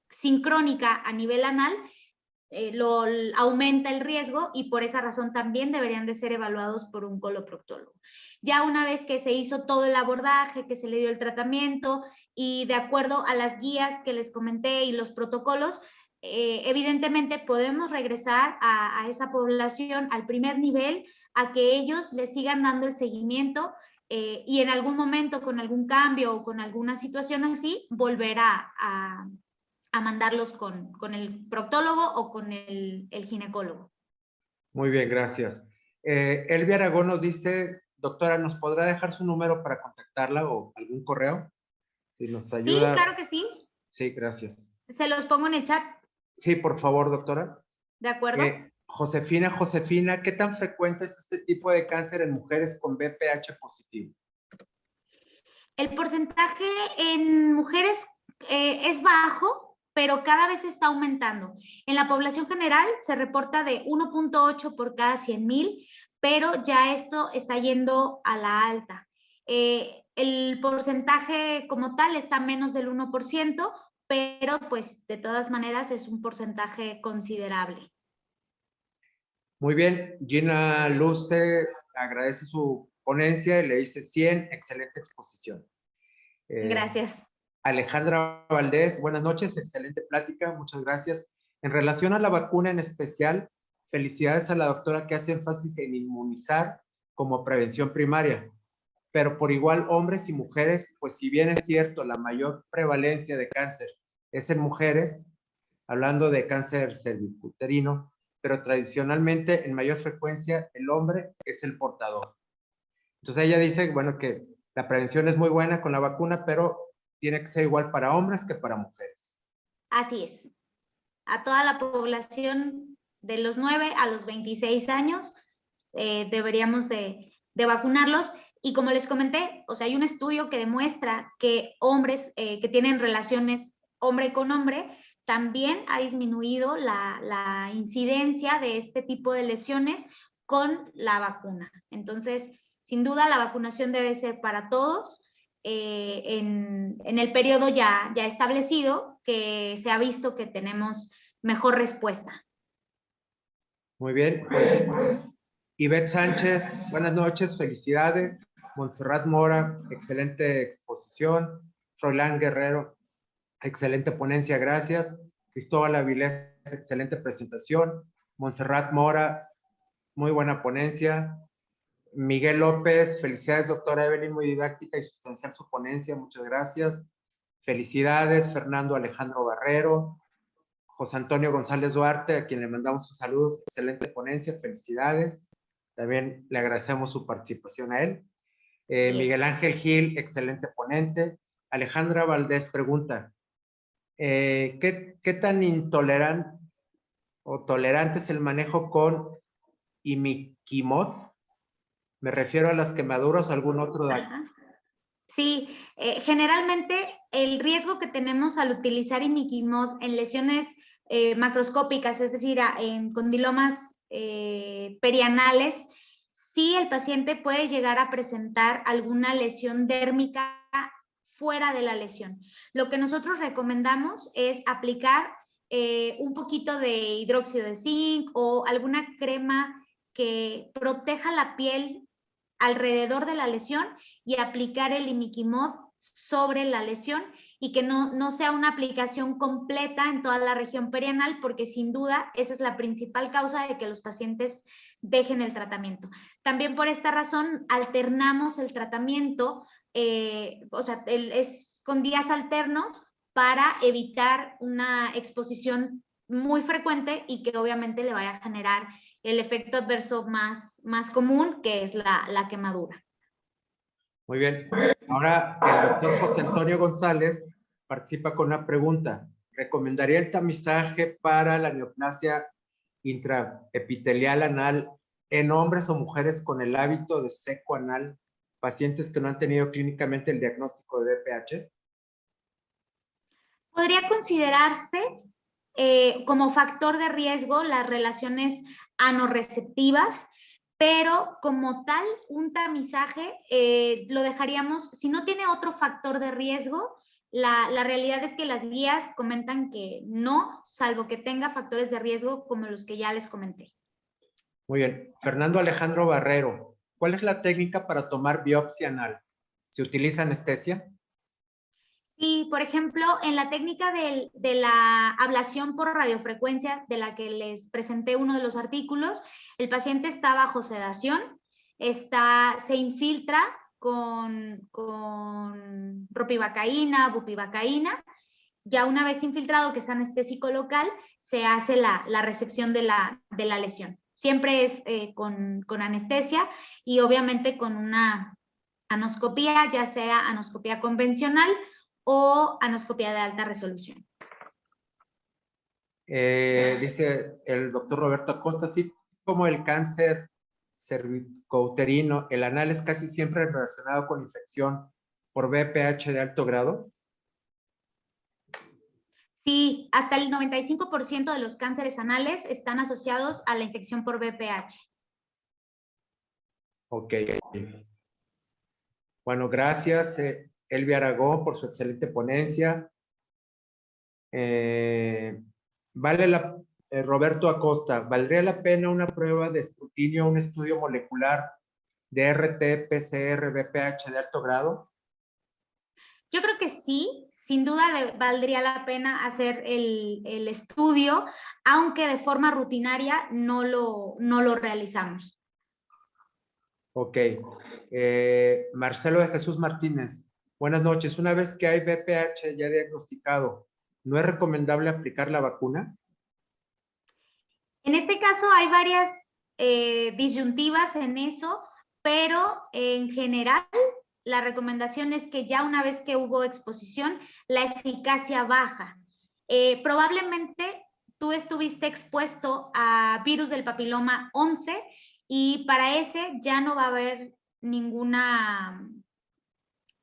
sincrónica a nivel anal lo aumenta el riesgo, y por esa razón también deberían de ser evaluados por un coloproctólogo. Ya una vez que se hizo todo el abordaje, que se le dio el tratamiento y de acuerdo a las guías que les comenté y los protocolos, evidentemente podemos regresar a esa población al primer nivel, a que ellos le sigan dando el seguimiento y en algún momento con algún cambio o con alguna situación así, volver a mandarlos con el proctólogo o con el ginecólogo. Muy bien, gracias. Elvia Aragón nos dice, doctora, ¿nos podrá dejar su número para contactarla o algún correo? Si nos ayuda. Sí, claro que sí. Sí, gracias. Se los pongo en el chat. Sí, por favor, doctora. ¿De acuerdo? Josefina, ¿qué tan frecuente es este tipo de cáncer en mujeres con BPH positivo? El porcentaje en mujeres es bajo, pero cada vez está aumentando. En la población general se reporta de 1.8 por cada 100,000, pero ya esto está yendo a la alta. El porcentaje como tal está menos del 1%, pero pues de todas maneras es un porcentaje considerable. Muy bien, Gina Luce agradece su ponencia y le dice 100, excelente exposición. Gracias. Alejandra Valdés, buenas noches, excelente plática, muchas gracias. En relación a la vacuna en especial, felicidades a la doctora que hace énfasis en inmunizar como prevención primaria, pero por igual hombres y mujeres, pues si bien es cierto, la mayor prevalencia de cáncer es en mujeres, hablando de cáncer cervicuterino, pero tradicionalmente en mayor frecuencia el hombre es el portador. Entonces ella dice, bueno, que la prevención es muy buena con la vacuna, pero tiene que ser igual para hombres que para mujeres. Así es. A toda la población de los 9 a los 26 años deberíamos de vacunarlos. Y como les comenté, o sea, hay un estudio que demuestra que hombres que tienen relaciones hombre con hombre, también ha disminuido la incidencia de este tipo de lesiones con la vacuna. Entonces, sin duda, la vacunación debe ser para todos. En el periodo ya establecido, que se ha visto que tenemos mejor respuesta. Muy bien, pues Ivette Sánchez, buenas noches, felicidades. Montserrat Mora, excelente exposición. Froilán Guerrero, excelente ponencia, gracias. Cristóbal Avilés, excelente presentación. Montserrat Mora, muy buena ponencia. Miguel López, felicidades, doctora Evelyn, muy didáctica y sustancial su ponencia, muchas gracias. Felicidades, Fernando Alejandro Barrero. José Antonio González Duarte, a quien le mandamos sus saludos, excelente ponencia, felicidades. También le agradecemos su participación a él. Miguel Ángel Gil, excelente ponente. Alejandra Valdés pregunta, ¿qué tan intolerante o tolerante es el manejo con imiquimod? Me refiero a las quemaduras o algún otro daño. Ajá. Sí, generalmente el riesgo que tenemos al utilizar imiquimod en lesiones macroscópicas, es decir, en condilomas perianales, sí el paciente puede llegar a presentar alguna lesión dérmica fuera de la lesión. Lo que nosotros recomendamos es aplicar un poquito de hidróxido de zinc o alguna crema que proteja la piel alrededor de la lesión y aplicar el imiquimod sobre la lesión y que no sea una aplicación completa en toda la región perianal, porque sin duda esa es la principal causa de que los pacientes dejen el tratamiento. También por esta razón alternamos el tratamiento, o sea, es con días alternos para evitar una exposición muy frecuente y que obviamente le vaya a generar el efecto adverso más común, que es la quemadura. Muy bien. Ahora el doctor José Antonio González participa con una pregunta. ¿Recomendaría el tamizaje para la neoplasia intraepitelial anal en hombres o mujeres con el hábito de seco anal, pacientes que no han tenido clínicamente el diagnóstico de BPH? Podría considerarse como factor de riesgo las relaciones anorreceptivas, pero como tal, un tamizaje lo dejaríamos, si no tiene otro factor de riesgo, la realidad es que las guías comentan que no, salvo que tenga factores de riesgo como los que ya les comenté. Muy bien. Fernando Alejandro Barrero, ¿cuál es la técnica para tomar biopsia anal? ¿Se utiliza anestesia? Sí, por ejemplo, en la técnica de la ablación por radiofrecuencia, de la que les presenté uno de los artículos, el paciente está bajo sedación, se infiltra con ropivacaína, bupivacaína. Ya una vez infiltrado, que es anestésico local, se hace la resección de la lesión. Siempre es con anestesia y obviamente con una anoscopía, ya sea anoscopía convencional o anoscopía de alta resolución. Dice el doctor Roberto Acosta, así como el cáncer cervicouterino, el anal es casi siempre relacionado con infección por VPH de alto grado. Sí, hasta el 95% de los cánceres anales están asociados a la infección por VPH. Ok. Bueno, gracias, Elvia Aragón, por su excelente ponencia. Roberto Acosta, ¿valdría la pena una prueba de escrutinio, un estudio molecular de RT-PCR VPH de alto grado? Yo creo que sí, sin duda valdría la pena hacer el estudio, aunque de forma rutinaria no lo realizamos. Ok. Marcelo de Jesús Martínez, buenas noches. Una vez que hay VPH ya diagnosticado, ¿no es recomendable aplicar la vacuna? En este caso hay varias disyuntivas en eso, pero en general la recomendación es que ya una vez que hubo exposición, la eficacia baja. Probablemente tú estuviste expuesto a virus del papiloma 11 y para ese ya no va a haber ninguna,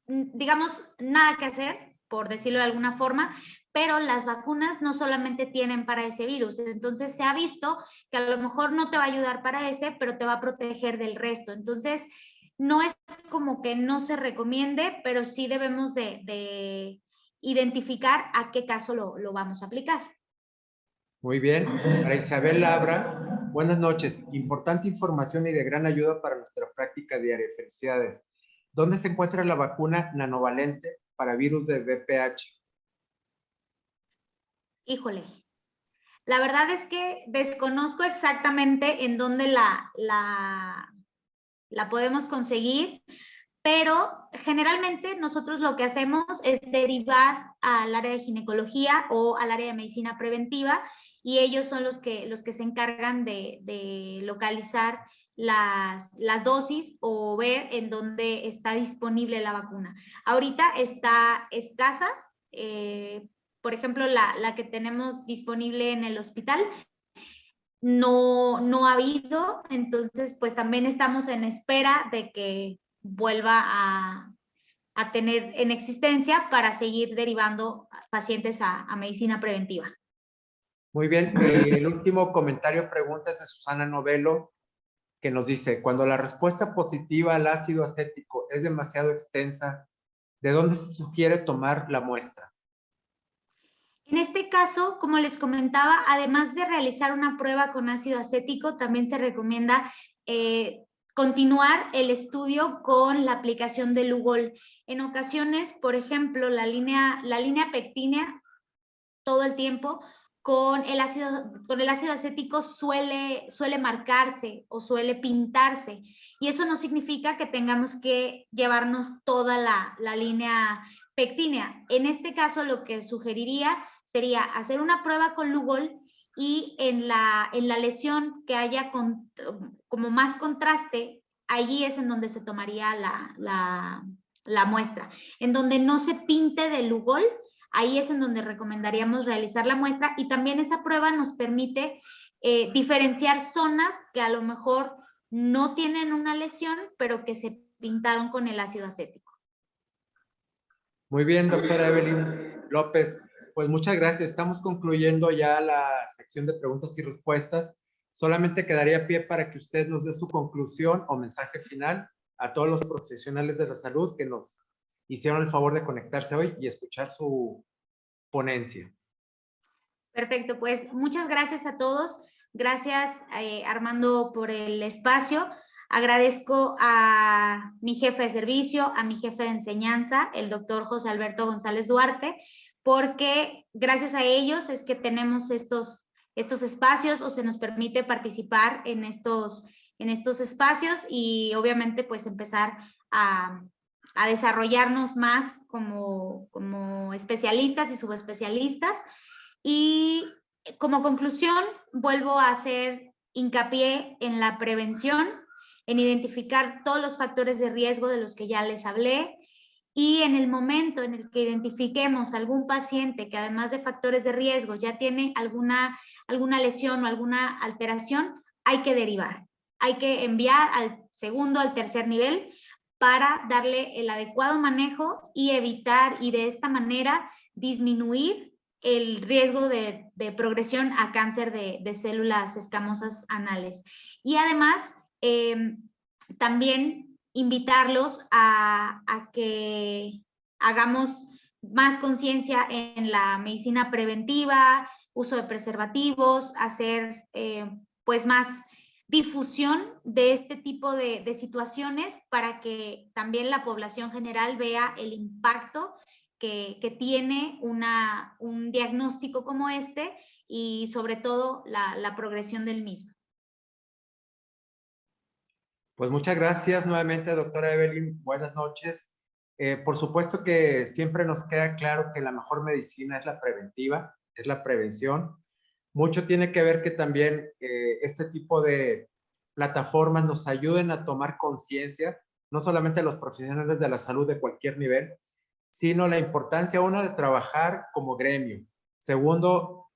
digamos, nada que hacer, por decirlo de alguna forma, pero las vacunas no solamente tienen para ese virus. Entonces se ha visto que a lo mejor no te va a ayudar para ese, pero te va a proteger del resto. Entonces, no es como que no se recomiende, pero sí debemos de identificar a qué caso lo vamos a aplicar. Muy bien. Para Isabel Labra, buenas noches. Importante información y de gran ayuda para nuestra práctica diaria. Felicidades. ¿Dónde se encuentra la vacuna nanovalente para virus de VPH? Híjole, la verdad es que desconozco exactamente en dónde la podemos conseguir, pero generalmente nosotros lo que hacemos es derivar al área de ginecología o al área de medicina preventiva y ellos son los que se encargan de localizar las dosis o ver en dónde está disponible la vacuna. Ahorita está escasa, por ejemplo, la que tenemos disponible en el hospital no ha habido, entonces pues también estamos en espera de que vuelva a tener en existencia para seguir derivando pacientes a medicina preventiva. Muy bien. El último comentario, pregunta es de Susana Novelo, que nos dice, cuando la respuesta positiva al ácido acético es demasiado extensa, ¿de dónde se sugiere tomar la muestra? En este caso, como les comentaba, además de realizar una prueba con ácido acético, también se recomienda continuar el estudio con la aplicación de Lugol. En ocasiones, por ejemplo, la línea pectínea, todo el tiempo, con el ácido acético suele marcarse o suele pintarse. Y eso no significa que tengamos que llevarnos toda la línea pectínea. En este caso, lo que sugeriría sería hacer una prueba con Lugol y en la lesión que haya como más contraste, allí es en donde se tomaría la muestra. En donde no se pinte de Lugol, ahí es en donde recomendaríamos realizar la muestra y también esa prueba nos permite diferenciar zonas que a lo mejor no tienen una lesión, pero que se pintaron con el ácido acético. Muy bien, doctora Evelyn López. Pues muchas gracias. Estamos concluyendo ya la sección de preguntas y respuestas. Solamente quedaría pie para que usted nos dé su conclusión o mensaje final a todos los profesionales de la salud que nos hicieron el favor de conectarse hoy y escuchar su ponencia. Perfecto, pues muchas gracias a todos. Gracias, Armando, por el espacio. Agradezco a mi jefe de servicio, a mi jefe de enseñanza, el doctor José Alberto González Duarte, porque gracias a ellos es que tenemos estos espacios o se nos permite participar en estos espacios y obviamente pues empezar a desarrollarnos más como especialistas y subespecialistas. Y como conclusión, vuelvo a hacer hincapié en la prevención, en identificar todos los factores de riesgo de los que ya les hablé, y en el momento en el que identifiquemos algún paciente que además de factores de riesgo ya tiene alguna lesión o alguna alteración, hay que derivar, hay que enviar al segundo, al tercer nivel para darle el adecuado manejo y evitar y de esta manera disminuir el riesgo de progresión a cáncer de células escamosas anales. Y además, también invitarlos a que hagamos más conciencia en la medicina preventiva, uso de preservativos, hacer pues más difusión de este tipo de situaciones para que también la población general vea el impacto que tiene un diagnóstico como este y sobre todo la progresión del mismo. Pues muchas gracias nuevamente, doctora Evelyn. Buenas noches. Por supuesto que siempre nos queda claro que la mejor medicina es la preventiva, es la prevención. Mucho tiene que ver que también este tipo de plataformas nos ayuden a tomar conciencia, no solamente a los profesionales de la salud de cualquier nivel, sino la importancia, uno, de trabajar como gremio. Segundo,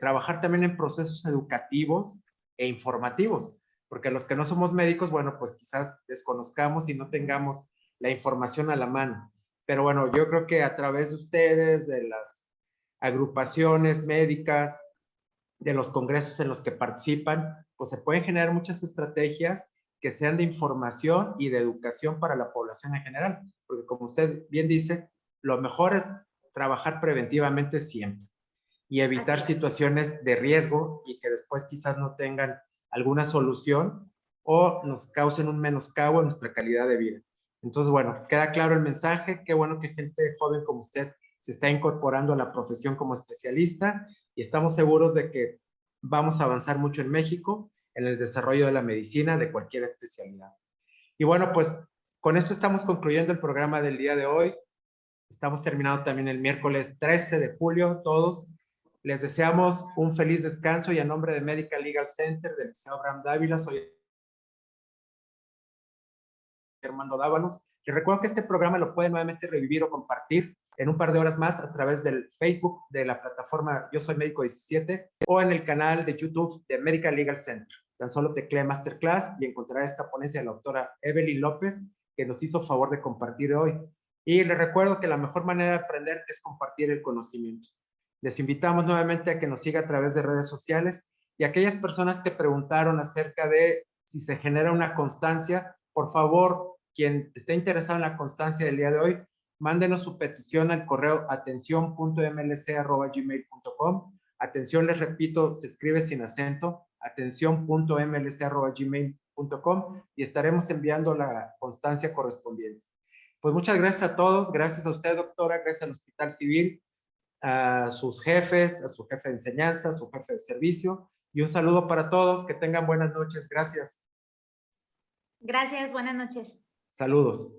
trabajar también en procesos educativos e informativos, porque los que no somos médicos, bueno, pues quizás desconozcamos y no tengamos la información a la mano. Pero bueno, yo creo que a través de ustedes, de las agrupaciones médicas, de los congresos en los que participan, pues se pueden generar muchas estrategias que sean de información y de educación para la población en general, porque como usted bien dice, lo mejor es trabajar preventivamente siempre y evitar situaciones de riesgo y que después quizás no tengan alguna solución o nos causen un menoscabo en nuestra calidad de vida. Entonces, bueno, queda claro el mensaje. Qué bueno que gente joven como usted se está incorporando a la profesión como especialista y estamos seguros de que vamos a avanzar mucho en México en el desarrollo de la medicina de cualquier especialidad. Y bueno, pues con esto estamos concluyendo el programa del día de hoy. Estamos terminando también el miércoles 13 de julio. Todos les deseamos un feliz descanso y a nombre de Medical Legal Center del Liceo Abraham Dávila, soy Armando Dávalos. Les recuerdo que este programa lo pueden nuevamente revivir o compartir en un par de horas más a través del Facebook de la plataforma Yo Soy Médico 17 o en el canal de YouTube de Medical Legal Center. Tan solo teclee Masterclass y encontrará esta ponencia de la doctora Evelyn López, que nos hizo favor de compartir hoy. Y les recuerdo que la mejor manera de aprender es compartir el conocimiento. Les invitamos nuevamente a que nos siga a través de redes sociales y a aquellas personas que preguntaron acerca de si se genera una constancia, por favor, quien esté interesado en la constancia del día de hoy, mándenos su petición al correo atención.mlc@gmail.com. Atención, les repito, se escribe sin acento, atención.mlc@gmail.com y estaremos enviando la constancia correspondiente. Pues muchas gracias a todos, gracias a usted, doctora, gracias al Hospital Civil, a sus jefes, a su jefe de enseñanza, a su jefe de servicio, y un saludo para todos, que tengan buenas noches, gracias. Gracias, buenas noches. Saludos.